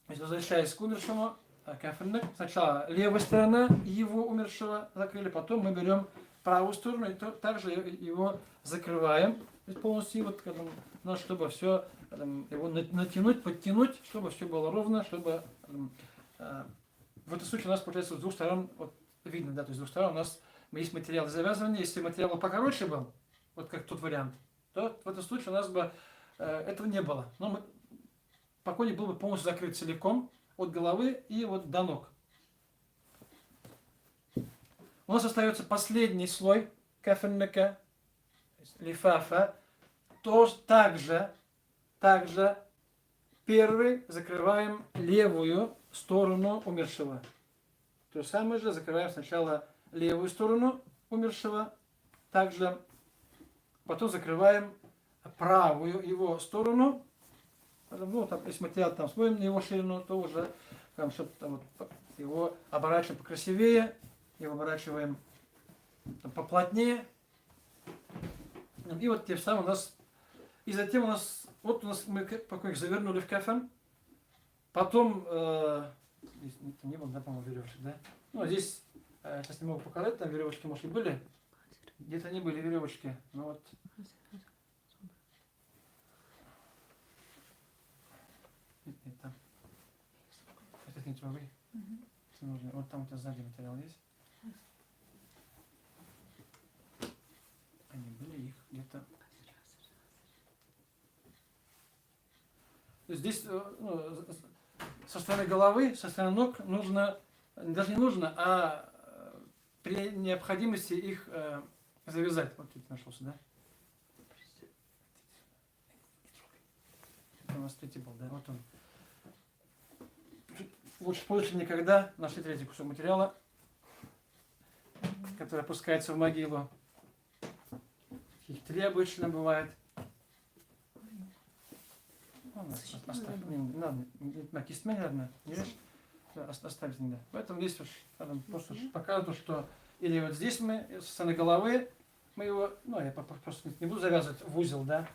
То есть, возвращаясь к умершему, кафельник, сначала левая сторона его умершего закрыли, потом мы берем правую сторону и также его закрываем. То есть полностью, вот, чтобы все его натянуть, подтянуть, чтобы все было ровно, чтобы в этом случае у нас получается с двух сторон, вот видно, да, то есть с двух сторон у нас есть материал для завязывания. Если материал покороче был, вот как тот вариант, то в этом случае у нас бы этого не было. Но покойник был бы полностью закрыт целиком от головы и вот до ног. У нас остается последний слой кафельника, лифафа. Также первый закрываем левую сторону умершего. То же самое же закрываем сначала левую сторону умершего, также потом закрываем правую его сторону. Ну, там, если материал там смотрим на его ширину, то уже там, чтобы там, вот, его оборачиваем покрасивее, его оборачиваем там, поплотнее. И вот тем самым у нас, и затем у нас мы покойник завернули в кафан. Потом, здесь не было, да, по-моему, веревочек, да? Ну, здесь, сейчас не могу показать, там веревочки, может, и были. Где-то не были веревочки, но вот. Нет, там. Это не трогай. Нужно. Вот там у тебя сзади материал есть. они были, их где-то... Здесь ну, со стороны головы, со стороны ног нужно, даже не нужно, а при необходимости их завязать. Вот тут нашелся, да? Это у нас третий был, да? Вот он. Лучше позже никогда нашли третий кусок материала, который опускается в могилу. Их 3 обычно бывает. Не надо, на кистьме, наверное, не видишь? Оставить надо. Поэтому здесь уж просто показываю, что или вот здесь мы, со стороны головы, мы его, ну я просто не буду завязывать в узел, да,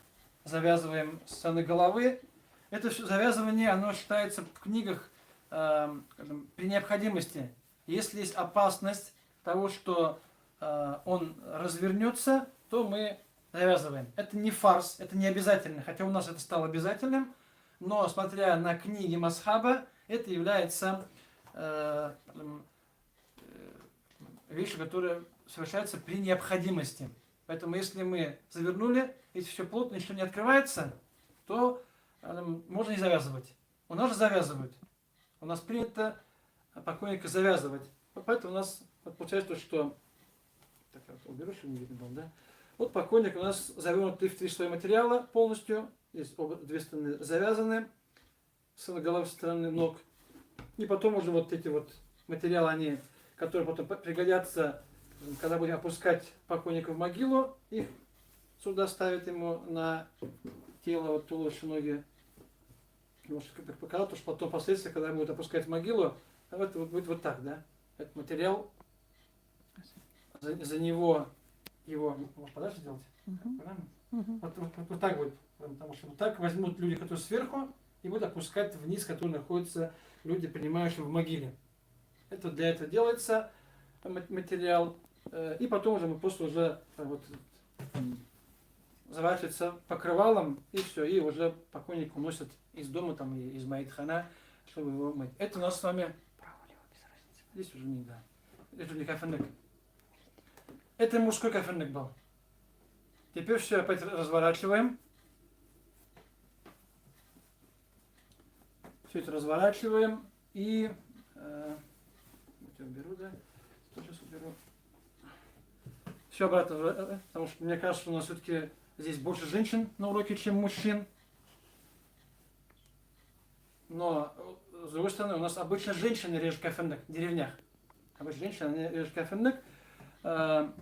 завязываем со стороны головы. Это все завязывание, оно считается в книгах при необходимости. Если есть опасность того, что он развернется, то мы завязываем. Это не фарс, это не обязательно, хотя у нас это стало обязательным, но смотря на книги Масхаба, это является вещью, которая совершается при необходимости. Поэтому если мы завернули, если все плотно, ничего не открывается, то можно не завязывать. У нас же завязывают. У нас принято покойника завязывать. Поэтому у нас получается, что... Так, я вот уберу, чтобы не видно было, да? Вот покойник у нас завернутый в 3 слоя материала полностью. Здесь две стороны завязаны. С головы, со стороны ног. И потом уже вот эти вот материалы, они, которые потом пригодятся, когда будем опускать покойника в могилу, их сюда ставят ему на тело, вот туловище, ноги. Может, как показал, то что потом впоследствии, когда будут опускать в могилу, это вот будет вот так, да? Этот материал, за него его, может, подальше сделать? Вот так будет. Потому что вот так возьмут люди, которые сверху, и будут опускать вниз, которые находятся люди, принимающие в могиле. Это для этого делается материал. И потом уже мы просто уже вот, заворачивается покрывалом, и все, и уже покойник уносят из дома, там, из Маидхана, чтобы его мыть. Это у нас с вами... Здесь уже не, да. Это не кафенек. Это мужской кафенек был. Теперь все опять разворачиваем. Все это разворачиваем и... уберу, да? Сейчас уберу. Все обратно, потому что мне кажется, что у нас все-таки здесь больше женщин на уроке, чем мужчин. Но, с другой стороны, у нас обычно женщины режут кафенек в деревнях. Обычно женщины режут кафенек. Мы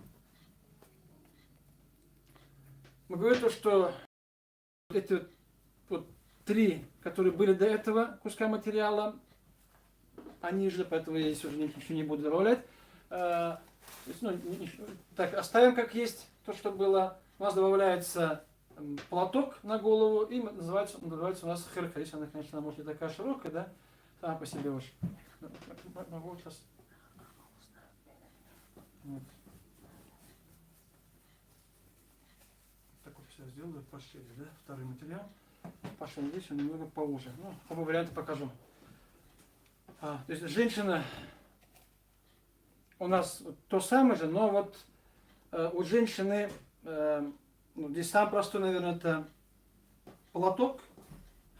говорим то, что эти вот 3, которые были до этого куска материала, они же, поэтому я здесь уже ничего не буду добавлять. Так, оставим как есть то, что было. У нас добавляется платок на голову, и называется у нас херка. Если она, конечно, может не такая широкая, да, сама по себе уж. Могу сейчас. Вот. Так вот все сделаю, пошире, да, второй материал. Пошли здесь, он немного поуже. Ну, оба варианта покажу. То есть женщина у нас то самое же, но вот у женщины, здесь самый простой, наверное, это платок,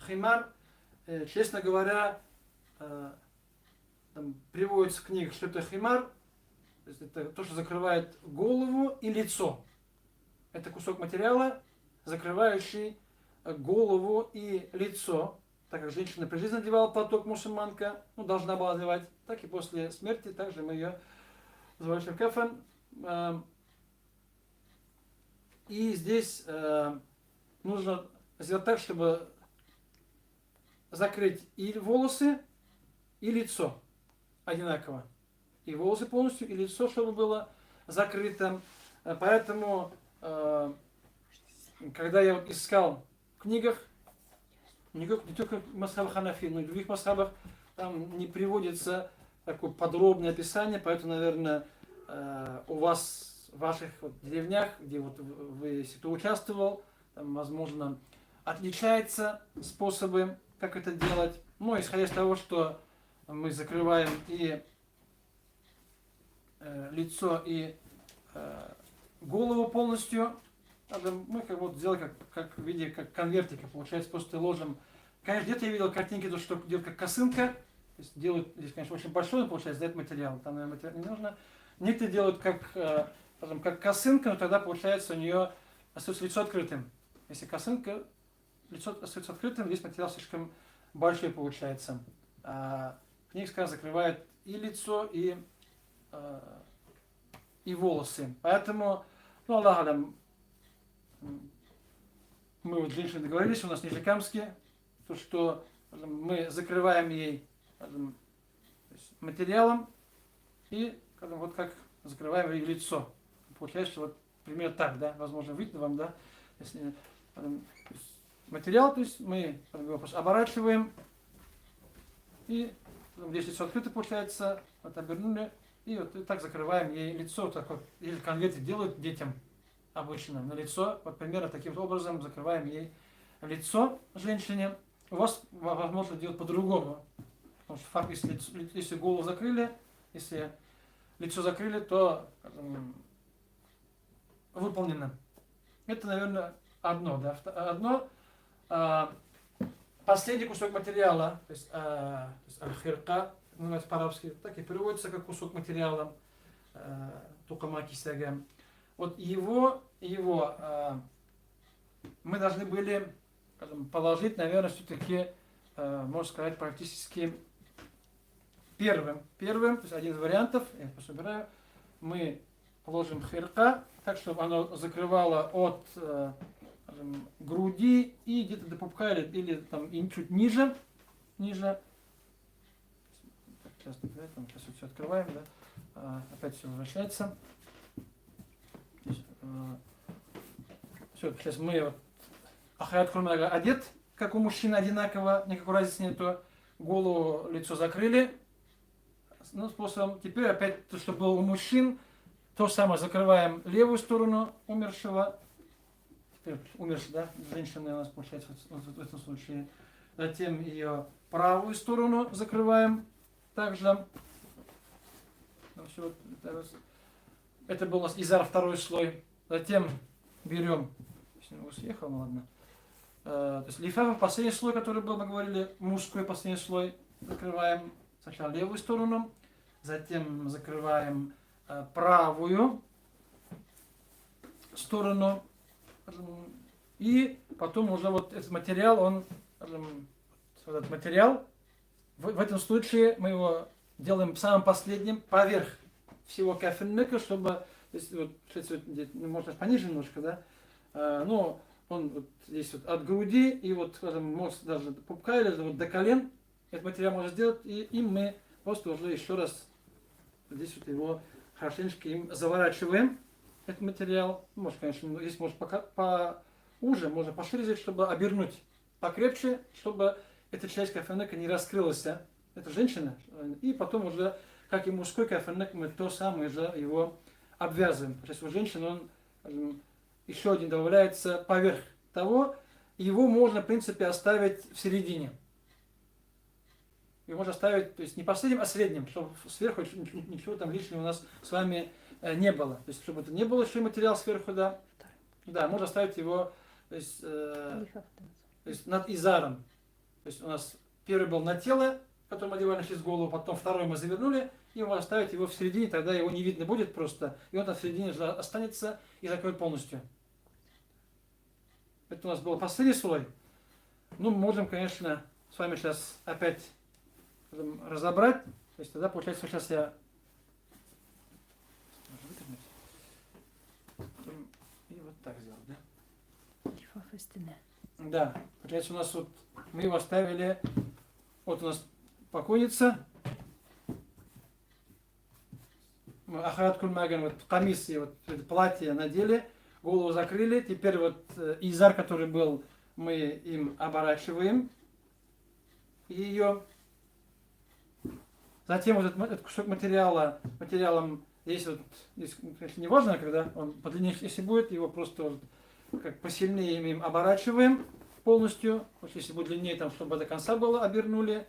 химар. Честно говоря, там приводится в книгах, что это химар, то есть это то, что закрывает голову и лицо. Это кусок материала, закрывающий голову и лицо. Так как женщина при жизни надевала платок, мусульманка, должна была надевать, так и после смерти также мы ее заворачиваем в кафан. И здесь нужно сделать так, чтобы закрыть и волосы, и лицо одинаково. И волосы полностью, и лицо, чтобы было закрыто. Поэтому, когда я вот искал в книгах, не только в масхабах Ханафи, но и в других масхабах, там не приводится такое подробное описание, поэтому, наверное, у вас, в ваших вот деревнях, где вот вы, если кто участвовал, там, возможно, отличаются способы, как это делать. Но исходя из того, что мы закрываем и лицо, и голову полностью. Мы как вот сделали как в виде как конвертика. Получается, просто ложим. Конечно, где-то я видел картинки, то, что делают как косынка. То есть делают, здесь, конечно, очень большой, получается, за этот материал. Там, наверное, материал не нужно. Некоторые делают как косынка, но тогда, получается, у нее остается лицо открытым. Если косынка, лицо остается открытым, весь материал слишком большой получается. А книга, скажем, закрывает и лицо, и волосы. Поэтому, ну, Аллах алям, мы вот с женщиной договорились, у нас нижекамские, то, что мы закрываем ей материалом и вот как закрываем ей лицо. Получается, что вот примерно так, да, возможно, видно вам, да, если материал, то есть мы его просто оборачиваем и здесь лицо открыто получается, вот обернули, и вот и так закрываем ей лицо, так вот, или конверты делают детям обычно на лицо, вот примерно таким образом закрываем ей лицо женщине. У вас возможно делать по-другому, потому что факт, если голову закрыли, если лицо закрыли, то выполнено. Это, наверное, одно, да. Одно. Последний кусок материала, то есть аль-хирка, называется по-арабски, так и переводится как кусок материала, тукама кисяга. Вот его мы должны были, скажем, положить, наверное, все-таки, можно сказать, практически первым, то есть один из вариантов, я пособираю, мы положим хирка, так, чтобы оно закрывало от груди и где-то до пупка или там и чуть ниже. Сейчас все открываем, да. Опять все возвращается. Все, сейчас мы вот ахаят хурмага одет, как у мужчины одинаково, никакой разницы нету. Голову, лицо закрыли. Ну, способом. Теперь опять то, что было у мужчин, то же самое закрываем левую сторону умершего. Умершая, да, женщина у нас получается в этом случае. Затем ее правую сторону закрываем также. Ну, все, это был у нас изар, второй слой. Затем берем, съехал, ну ладно. То есть лифафа, последний слой, который был, мы говорили, мужской последний слой, закрываем сначала левую сторону, затем закрываем правую сторону. И потом уже вот этот материал, этот материал, в этом случае мы его делаем самым последним поверх всего кафельника, чтобы, то есть, вот, можно пониже немножко, да, но он вот здесь вот от груди и вот, скажем, может даже до пупка или вот до колен, этот материал можно сделать, и им мы просто уже еще раз здесь вот его хорошенечко им заворачиваем. Этот материал, может, конечно, здесь может поуже, можно пошире здесь, чтобы обернуть покрепче, чтобы эта часть кафельнека не раскрылась. Это женщина. И потом уже, как и мужской кафельнек, мы то самое же его обвязываем. То есть у женщины он еще один добавляется поверх того. Его можно, в принципе, оставить в середине. Его можно оставить, то есть не последним, а средним, чтобы сверху ничего там лишнего у нас с вами не было. То есть, чтобы это не было еще материал сверху, да. Да, можно оставить его, то есть над изаром. То есть у нас первый был на тело, который мы одевали через голову, потом второй мы завернули, и можно оставить его в середине, тогда его не видно будет просто, и он там в середине же останется и закроет полностью. Это у нас был последний слой. Ну, можем, конечно, с вами сейчас опять разобрать. То есть тогда получается, сейчас я и вот так сделал, да? Да, получается у нас вот мы его оставили, вот у нас покойница, ахарат кульмаган, вот камис и вот платье надели, голову закрыли, теперь вот изар, который был, мы им оборачиваем ее. Затем вот этот кусок материалом здесь вот, здесь, конечно, не важно, когда он подлиннее, если будет, его просто вот, как посильнее им оборачиваем полностью. Вот если будет длиннее, там, чтобы до конца было, обернули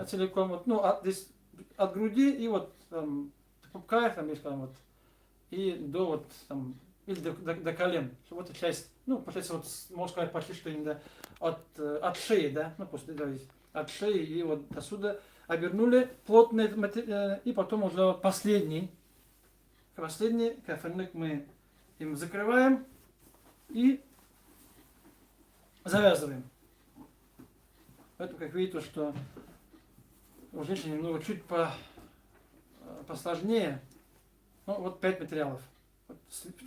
целиком. Вот, ну, здесь от груди и вот там, пупка, там, есть, там, вот, и до вот там или до колен, чтобы эта часть, ну, получается, вот, можно сказать, почти что именно от шеи, да, ну, после, да, от шеи и вот отсюда обернули плотно, и потом уже вот последний кафельник мы им закрываем и завязываем. Поэтому, как видите, что у женщин немного чуть посложнее. Ну, вот 5 материалов. Вот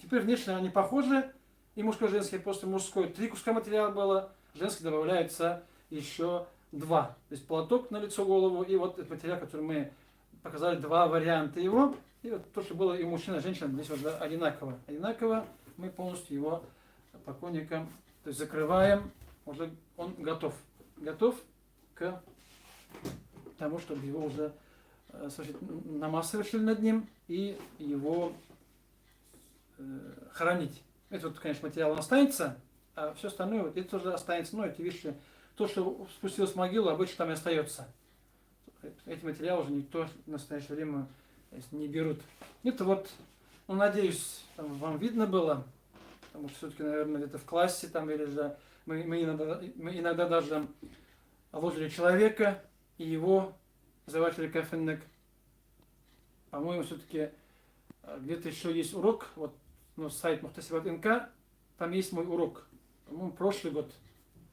теперь внешне они похожи. И мужской, и женский. После мужской 3 куска материала было. Женский добавляется еще 2. То есть платок на лицо, голову. И вот этот материал, который мы показали, 2 варианта его. И вот то, что было и мужчина, и женщина, здесь вот одинаково. Одинаково мы полностью его поклонникам, то есть закрываем. Уже он готов. Готов к тому, чтобы его уже намаз совершили над ним и его хранить. Это вот, конечно, материал он останется, а все остальное, вот, это тоже останется. Но эти вещи, то, что спустилось в могилу, обычно там и остается. Эти материалы уже никто в настоящее время не берут. Это вот, ну, надеюсь, там, вам видно было, потому что все-таки, наверное, где-то в классе там, или же мы иногда даже ложили человека и его завешивали кафельник. По-моему, все-таки где-то еще есть урок, вот ну, сайт Мухтасибат НК, там есть мой урок. По-моему, прошлый год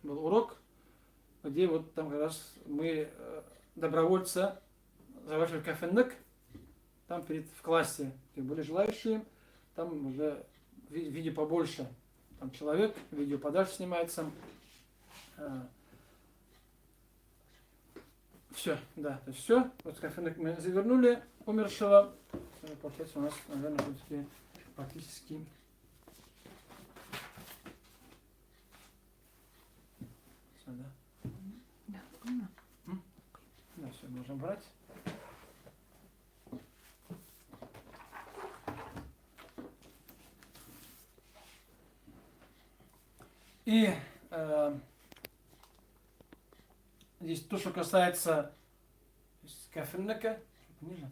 был урок, где вот там как раз мы добровольца завешивали кафельник, там в классе, где были желающие, там уже видео побольше, там человек, видео подальше снимается. Все, да, то есть все. Вот кафельник мы завернули умершего. Получается у нас, наверное, все-таки практически все, да. Да, поняла. Да, все, можем брать. И здесь то, что касается кафельника, пониже,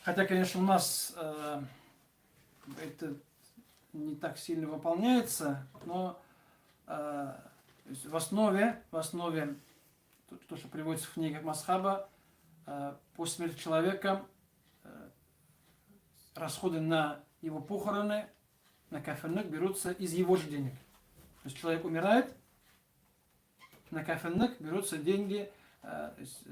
хотя, конечно, у нас это не так сильно выполняется, но в основе то, что приводится в книгах Масхаба, после смерти человека расходы на его похороны, на кафельник берутся из его же денег. То есть человек умирает, на кафельник берутся деньги,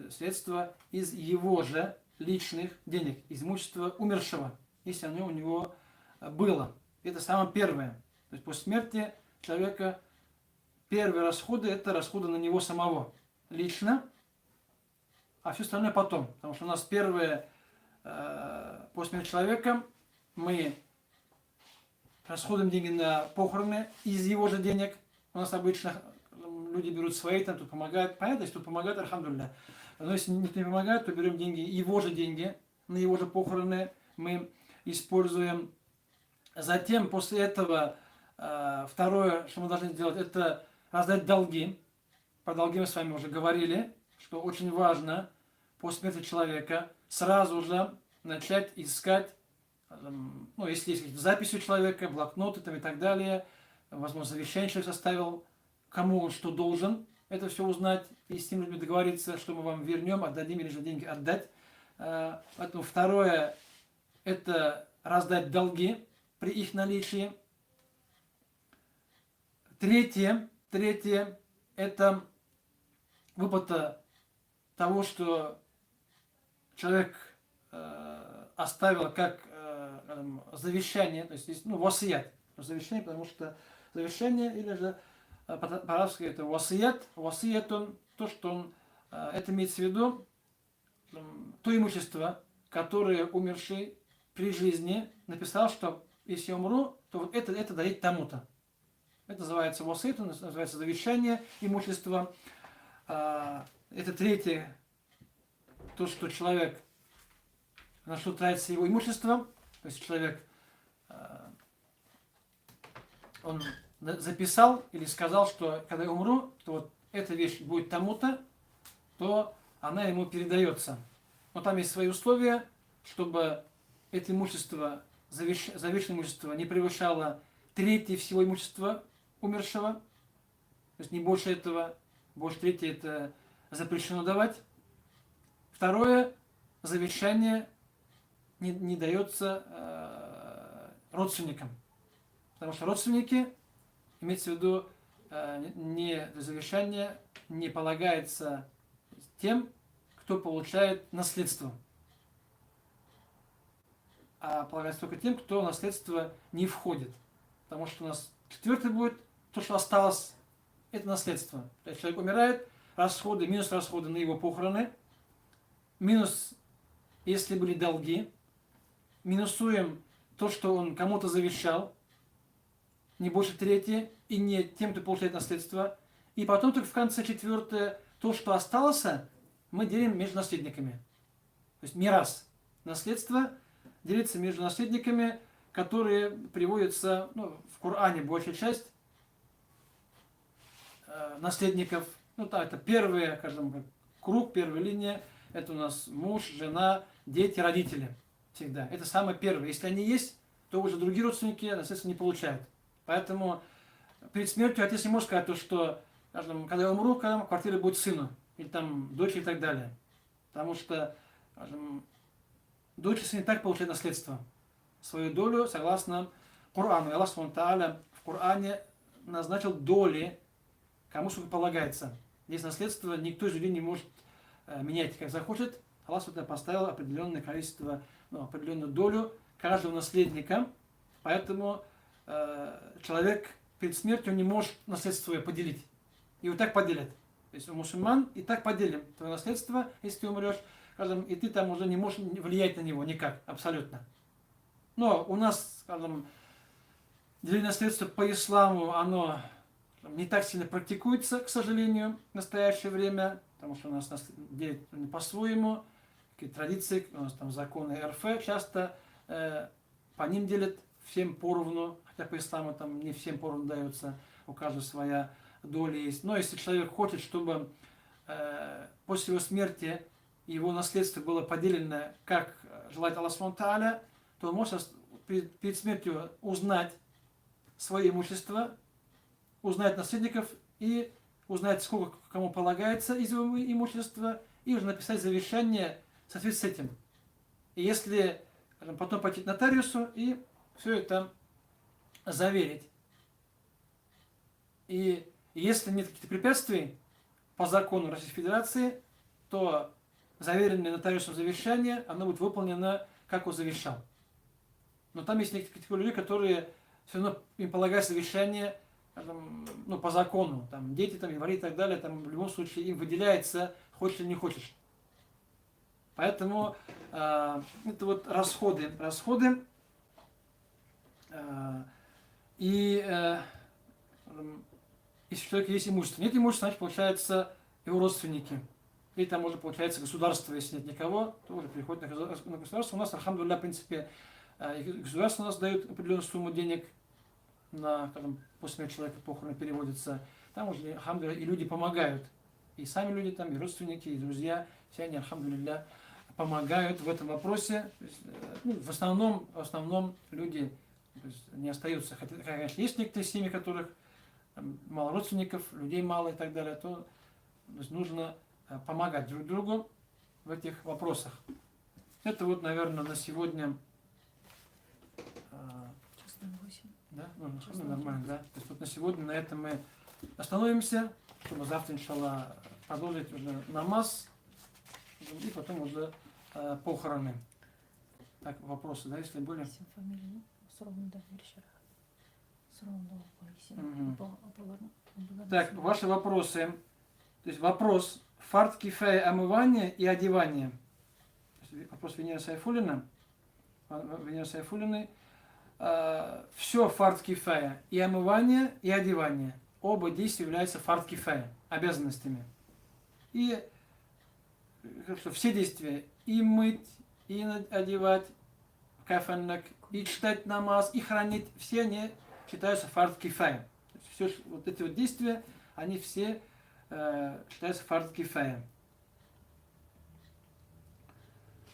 средства из его же личных денег, из имущества умершего, если оно у него было. Это самое первое. То есть после смерти человека первые расходы – это расходы на него самого лично, а все остальное потом. Потому что у нас первое, после смерти человека, мы расходуем деньги на похороны из его же денег. У нас обычно люди берут свои, там тут помогают. Понятно, если тут помогают, альхамдулилля. Но если никто не помогает, то берем деньги, его же деньги, на его же похороны мы используем. Затем, после этого, второе, что мы должны сделать, это раздать долги. Про долги мы с вами уже говорили, что очень важно после смерти человека сразу же начать искать, ну, если есть записи у человека, блокноты там и так далее, возможно, завещание человек составил, кому он что должен, это все узнать и с тем людьми договориться, что мы вам вернем, отдадим или же деньги отдать. Поэтому второе, это раздать долги при их наличии. Третье, это выплата того, что человек оставил как завещание, то есть здесь, ну, васият, завещание, потому что завещание, или же по-арабски это васият, васият он, то, что он, это имеется в виду, то имущество, которое умерший при жизни написал, что если я умру, то вот это дарить тому-то. Это называется васият, называется завещание имущества. Это третье, то, что человек, на что тратится его имущество, то есть человек, он записал или сказал, что когда я умру, то вот эта вещь будет тому-то, то она ему передается. Но там есть свои условия, чтобы это имущество, завещанное имущество не превышало трети всего имущества умершего. То есть не больше этого, больше трети это запрещено давать. Второе, завещание не дается родственникам. Потому что родственники, имеется в виду, завещание не полагается тем, кто получает наследство. А полагается только тем, кто в наследство не входит. Потому что у нас четвертый будет то, что осталось, это наследство. То есть человек умирает, расходы, минус расходы на его похороны, минус, если были долги, минусуем то, что он кому-то завещал, не больше трети, и не тем, кто получает наследство. И потом только в конце четвертое, то, что осталось, мы делим между наследниками. То есть мирас. Наследство делится между наследниками, которые приводятся, в Коране большая часть наследников. Это первый, скажем, круг, первая линия. Это у нас муж, жена, дети, родители. Всегда. Это самое первое. Если они есть, то уже другие родственники наследство не получают. Поэтому перед смертью отец не может сказать то, что, скажем, когда я умру, квартира будет сыну, или там дочери и так далее. Потому что, скажем, дочь и сын и так получают наследство. Свою долю согласно Корану. Аллах Субхану Тааля в Коране назначил доли, кому сколько полагается. Здесь наследство никто из людей не может менять, как захочет. Аллах Субхану Тааля поставил определенное количество, определенную долю каждого наследника. Поэтому человек перед смертью не может наследство свое поделить. И вот так поделят. То есть у мусульман и так поделим твое наследство, если ты умрешь, скажем, и ты там уже не можешь влиять на него никак, абсолютно. Но у нас, скажем, деление наследства по исламу, оно не так сильно практикуется, к сожалению, в настоящее время, потому что у нас делят по-своему, какие традиции, у нас там законы РФ часто по ним делят всем поровну, хотя по исламу там не всем поровну дается, у каждого своя доля есть. Но если человек хочет, чтобы после его смерти его наследство было поделено, как желает Аллах Субхану Тааля, то он может перед смертью узнать свое имущество, узнать наследников и узнать, сколько кому полагается из его имущества, и уже написать завещание в соответствии с этим. И если потом пойти к нотариусу и все это заверить. И если нет каких-то препятствий по закону Российской Федерации, то заверенное нотариусом завещание, оно будет выполнено, как он завещал. Но там есть некоторые категории людей, которые все равно им полагается завещание по закону. Там, дети, там, инвалиды и так далее, там, в любом случае им выделяется, хочешь или не хочешь. Поэтому это вот расходы. Если у человека есть имущество. Нет имущества, значит, получается его родственники. И там уже получается государство, если нет никого, то уже приходит на государство. У нас, альхамдулилля, в принципе, государство у нас дает определенную сумму денег, скажем, после смерти человека похороны переводится. Там уже, альхамдулилля, и люди помогают. И сами люди там, и родственники, и друзья, все они, альхамдулилля, помогают в этом вопросе. Есть, в основном люди не остаются. Хотя, конечно, есть некоторые семьи, которых мало родственников, людей мало и так далее, то есть, нужно помогать друг другу в этих вопросах. Это вот, наверное, на сегодня... Да? Нормально, да? То есть вот на сегодня на этом мы остановимся, чтобы завтра, иншаллах, продолжить уже намаз и потом уже похороны. Так, вопросы, да, если были? Так, ваши вопросы. То есть вопрос фард кифая, омывание и одевание. Вопрос Венеры Сайфуллиной. Все фард кифая, и омывание, и одевание. Оба действия являются фард кифая, обязанностями. И все действия, и мыть, и одевать кафаннак, и читать намаз, и хранить, все они считаются фард кифая. все вот эти вот действия, они все считаются фард кифая.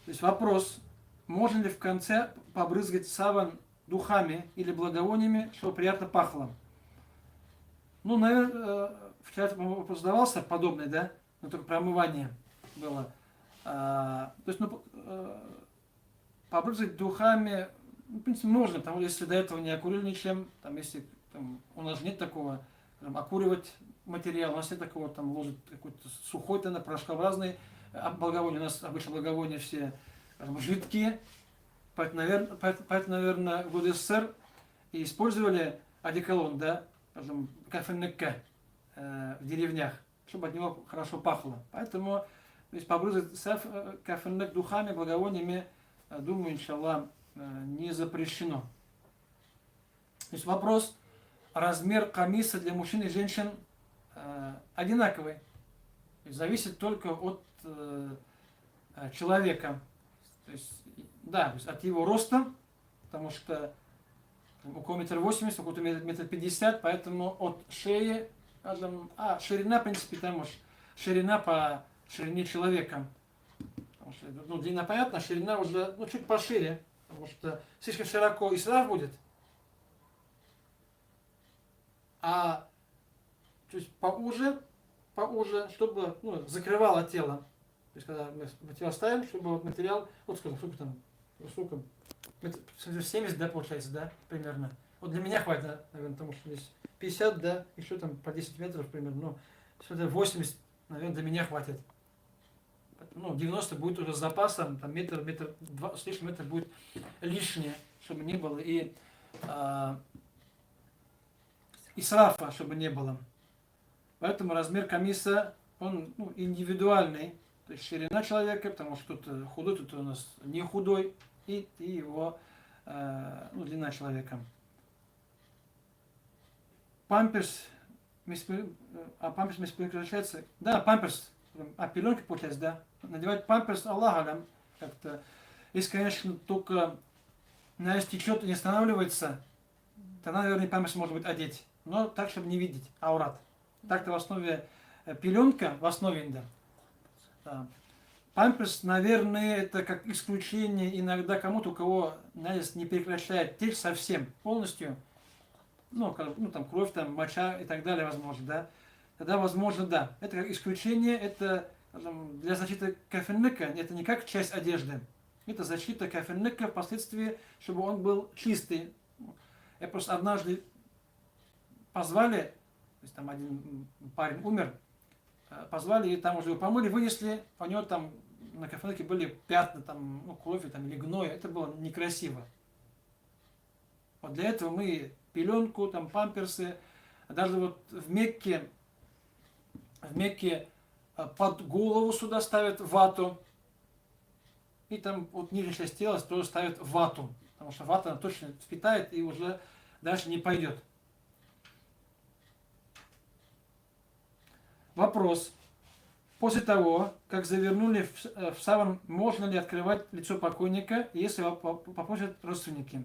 То есть вопрос, можно ли в конце побрызгать саван духами или благовониями, чтобы приятно пахло? Ну, наверное, в чате, по-моему, вопрос задавался подобный, да? Но только про омывание было. То есть, ну, побрызгать духами, ну, в принципе, можно, потому что если до этого не окурили ничем, там, если там, у нас нет такого, там, окуривать материал, у нас нет такого, там, ложить какой-то сухой, порошкообразный благовония, у нас обычно благовония все, скажем, жидкие, поэтому, наверное, в СССР и использовали одеколон, да, скажем, кафеннекке в деревнях, чтобы от него хорошо пахло. Поэтому, то есть, побрызгать кафеннек духами, благовониями, думаю, иншаллах, не запрещено. То есть вопрос, размер камиса для мужчин и женщин одинаковый. То есть зависит только от человека. То есть, да, то есть от его роста, потому что у кого 1,80 м, у кого-то 1,50 м, поэтому от шеи, скажем, ширина, в принципе, там уж ширина по ширине человека. Потому что, ну, длина понятна, ширина уже, ну, чуть пошире, потому что слишком широко исраф будет. А чуть поуже, чтобы, ну, закрывало тело. То есть, когда мы материал ставим, чтобы вот материал, вот сколько там, сколько, 70, да, получается, да, примерно. Вот для меня хватит, наверное, потому что здесь 50, да, еще там по 10 метров примерно, ну, 80, наверное, для меня хватит. Ну, 90 будет уже с запасом, там метр, два, с лишним метр будет лишнее, чтобы не было, и исрафа, чтобы не было. Поэтому размер камиса, он, ну, индивидуальный, то есть ширина человека, потому что тут худой, тут у нас не худой, и его ну, длина человека. Памперс, памперс прекращается. Да, памперс, пеленки получается, да. Надевать памперс, Аллах алям, как-то. Если, конечно, только наверное, течет и не останавливается, тогда, наверное, памперс может быть одеть. Но так, чтобы не видеть аурат. Так-то в основе пеленка, в основе, да. Да. Памперс, наверное, это как исключение иногда кому-то, у кого наезд не прекращает течь совсем, полностью. Ну, там кровь, там, моча и так далее, возможно, да. Тогда, возможно, да. Это как исключение, это для защиты кафеннека, это не как часть одежды. Это защита кафеннека впоследствии, чтобы он был чистый. Я просто однажды позвали, то есть там один парень умер, позвали, и там уже его помыли, вынесли, у него там на кафеннеке были пятна, там, ну, крови там, или гноя, это было некрасиво. Вот для этого мы пеленку, там, памперсы, даже вот в Мекке под голову сюда ставят вату, и там вот нижняя часть тела тоже ставят вату, потому что вата она точно впитает и уже дальше не пойдет. Вопрос. После того, как завернули в саван, можно ли открывать лицо покойника, если попросят родственники?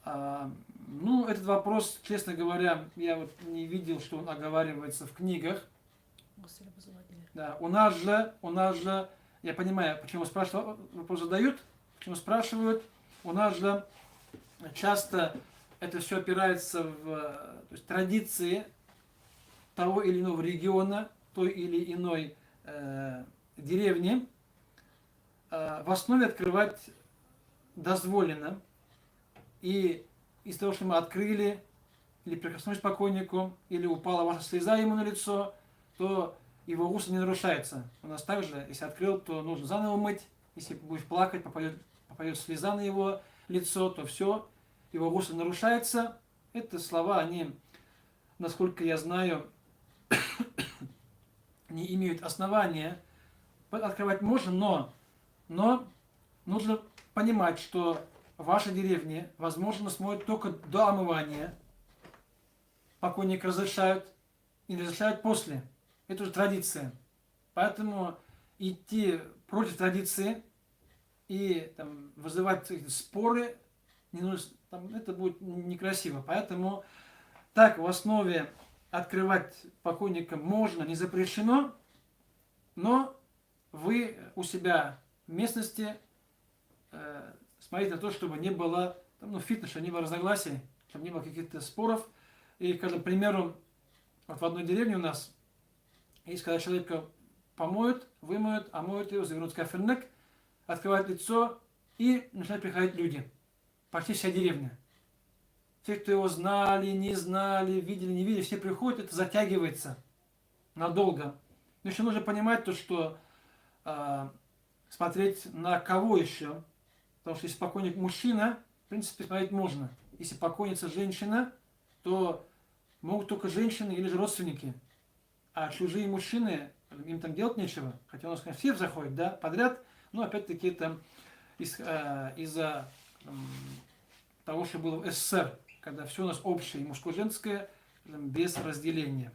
Ну, этот вопрос, честно говоря, я вот не видел, что он оговаривается в книгах. Да, у нас же, я понимаю, почему вопрос задают, почему спрашивают, у нас же часто это все опирается в то есть, традиции того или иного региона, той или иной деревни. В основе открывать дозволено. И из того, что мы открыли, или прикоснулись к покойнику, или упала ваша слеза ему на лицо, то его гусл не нарушается. У нас также, если открыл, то нужно заново мыть. Если будешь плакать, попадет слеза на его лицо, то все, его гусл нарушается. Это слова, они, насколько я знаю, не имеют основания. Открывать можно, но нужно понимать, что в вашей деревне, возможно, смоют только до омывания. Покойник разрешают и не разрешают после. Это уже традиция. Поэтому идти против традиции и там, вызывать споры, не нужно, там, это будет некрасиво. Поэтому Так, в основе открывать покойникам можно, не запрещено, но вы у себя в местности смотрите на то, чтобы не было фитнес, чтобы не было разногласий, чтобы не было каких-то споров. И, к примеру, вот в одной деревне у нас есть, когда человека помоют, вымоют, омоют его, завернут в кафельник, открывают лицо, и начинают приходить люди. Почти вся деревня. Те, кто его знали, не знали, видели, не видели, все приходят, это затягивается надолго. Но еще нужно понимать то, что смотреть на кого еще. Потому что если покойник мужчина, в принципе, смотреть можно. Если покойница женщина, то могут только женщины или же родственники. А чужие мужчины, им там делать нечего. Хотя у нас, конечно, все заходят, да, подряд. Но опять-таки это из-за того, что было в СССР, когда все у нас общее, и мужское, и женское, без разделения.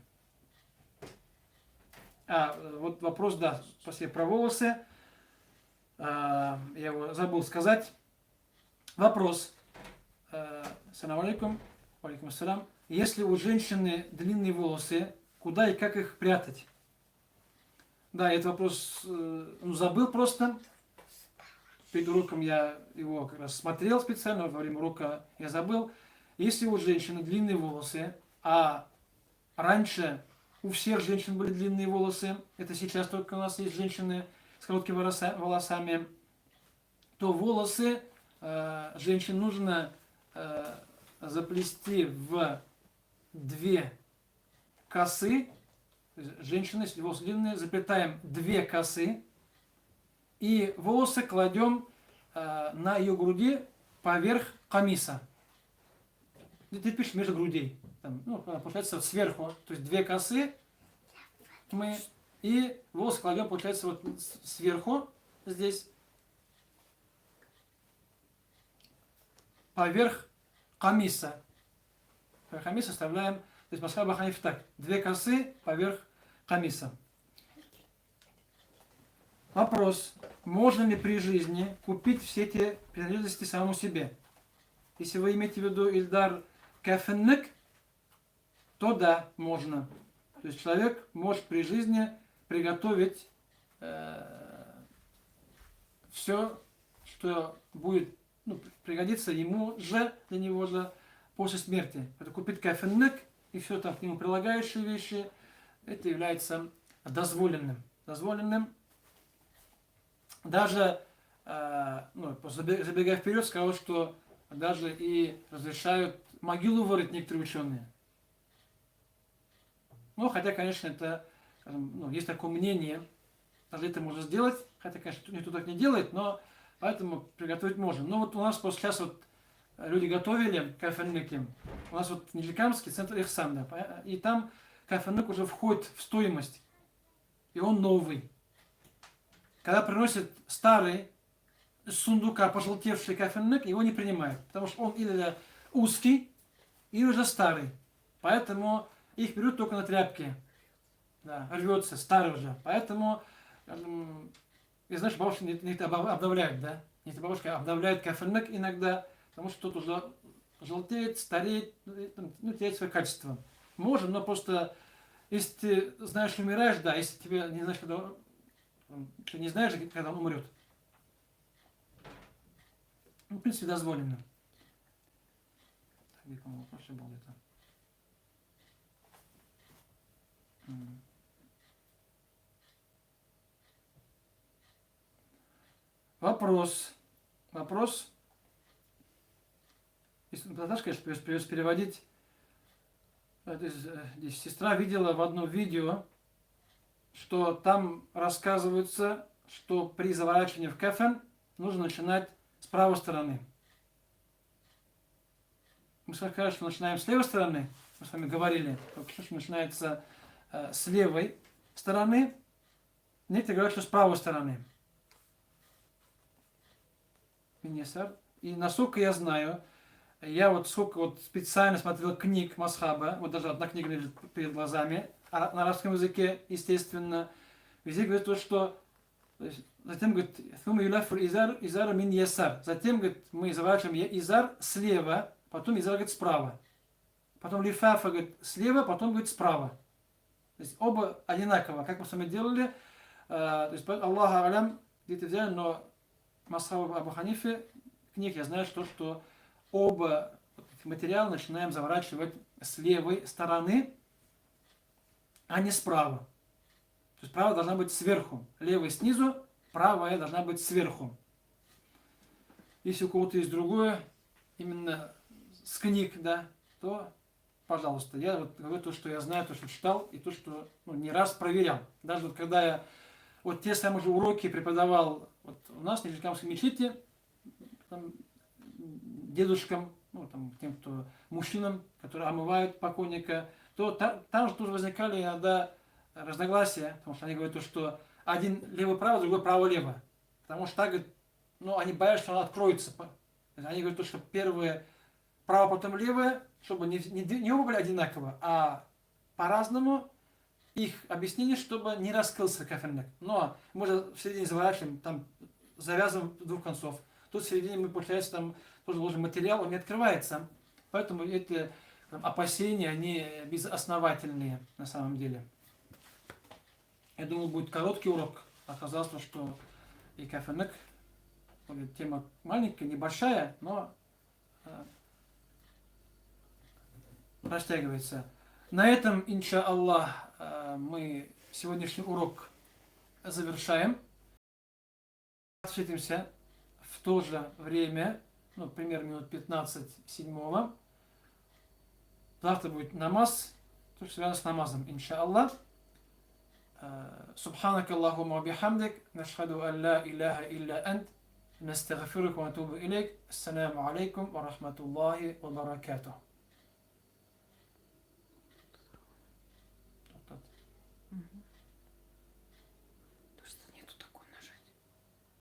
Вот вопрос, да, спасибо, про волосы. Я его забыл сказать. Вопрос. Салам алейкум. Алейкум ассалам. Если у женщины длинные волосы, куда и как их прятать? Да, этот вопрос забыл просто. Перед уроком я его как раз смотрел специально, во время урока я забыл. Если у женщины длинные волосы, а раньше у всех женщин были длинные волосы, это сейчас только у нас есть женщины с короткими волосами, то волосы женщин нужно заплести в 2 косы. Женщины, если волосы длинные, заплетаем 2 косы, и волосы кладем на ее груди поверх камиса. Ты пишешь между грудей. Там, получается вот сверху, то есть 2 косы мы, и волосы кладем, получается, вот сверху, здесь, поверх камиса. Поверх камиса оставляем, то есть масхаб Ханиф так, 2 косы поверх камиса. Вопрос, можно ли при жизни купить все эти принадлежности самому себе? Если вы имеете в виду Ильдар кафенник, то да, можно. То есть человек может при жизни приготовить все, что будет пригодиться ему же, для него же, после смерти. Это купить кафенник и все там к нему прилагающие вещи, это является дозволенным. Даже, забегая вперед, сказал, что даже и разрешают могилу вырыть некоторые ученые. Хотя, конечно, это, есть такое мнение, даже это можно сделать, хотя, конечно, никто так не делает, но поэтому приготовить можно. Но вот у нас просто сейчас вот люди готовили кафельники, у нас вот в Нижнекамске центр Ихсан, да, и там кафельник уже входит в стоимость, и он новый. Когда приносят старый с сундука пожелтевший кафельник, его не принимают, потому что он или узкий, или уже старый. Поэтому их берут только на тряпке. Да, рвется, старый уже. Поэтому, и знаешь, бабушка не обновляет, да? Некоторые бабушки обновляют кафельник иногда, потому что тут уже желтеет, стареет, теряет свое качество. Можно, но просто, если ты знаешь, что умираешь, да, если тебе не знаешь, когда ты не знаешь, когда он умрет. В принципе, дозволено. Так, где, по-моему, прошлый был где-то. Вопрос. Если Наташа, конечно, придется переводить. Здесь сестра видела в одном видео, что там рассказывается, что при заворачивании в кафен нужно начинать с правой стороны. Мы сказали, что начинаем с левой стороны. Мы с вами говорили, что начинается с левой стороны. Некоторые говорят, что с правой стороны. И насколько я знаю, я вот сколько вот специально смотрел книг Масхаба, вот даже одна книга лежит перед глазами, на арабском языке, естественно, везде говорит то, что затем говорит, изар мин ясар. Затем, говорит, мы заворачиваем изар слева, потом изар, говорит, справа. потом лифафа, говорит, слева, потом, говорит, справа. То есть оба одинаково, как мы с вами делали. То есть Аллах алям, где-то взяли, но Масхаб Абу Ханифе книг я знаю, что оба материала начинаем заворачивать с левой стороны, а не справа. То есть правая должна быть сверху, левая снизу, правая должна быть сверху. Если у кого-то есть другое, именно с книг, да, то, пожалуйста, я вот говорю то, что я знаю, то, что читал, и то, что не раз проверял. Даже вот когда я вот те самые же уроки преподавал вот у нас в Нижнекамской мечети, там, дедушкам, ну, там, тем, кто мужчинам, которые омывают покойника, то там же тоже возникали иногда разногласия, потому что они говорят, то, что один лево-право, другой право-лево. Потому что так, ну, они боятся, что она откроется. Они говорят, то, что первое право, потом левое, чтобы не оба были одинаково, а по-разному их объяснение, чтобы не раскрылся кафельник. Но мы же в середине заворачиваем, там завязываем двух концов. Тут в середине мы, получается, там тоже ложим материал, он не открывается. Поэтому эти опасения, они безосновательные на самом деле. Я думал, будет короткий урок. Оказалось, что и кафельник, тема маленькая, небольшая, но растягивается. На этом, иншаллах, мы сегодняшний урок завершаем. Встретимся в то же время, ну, примерно минут 15 седьмого. Завтра будет намаз, то, что связано с намазом, иншаллах. سبحانك اللهم وبحمدك نشهد أن لا إله إلا أنت نستغفرك ونتوب إليك السلام عليكم ورحمة الله وبركاته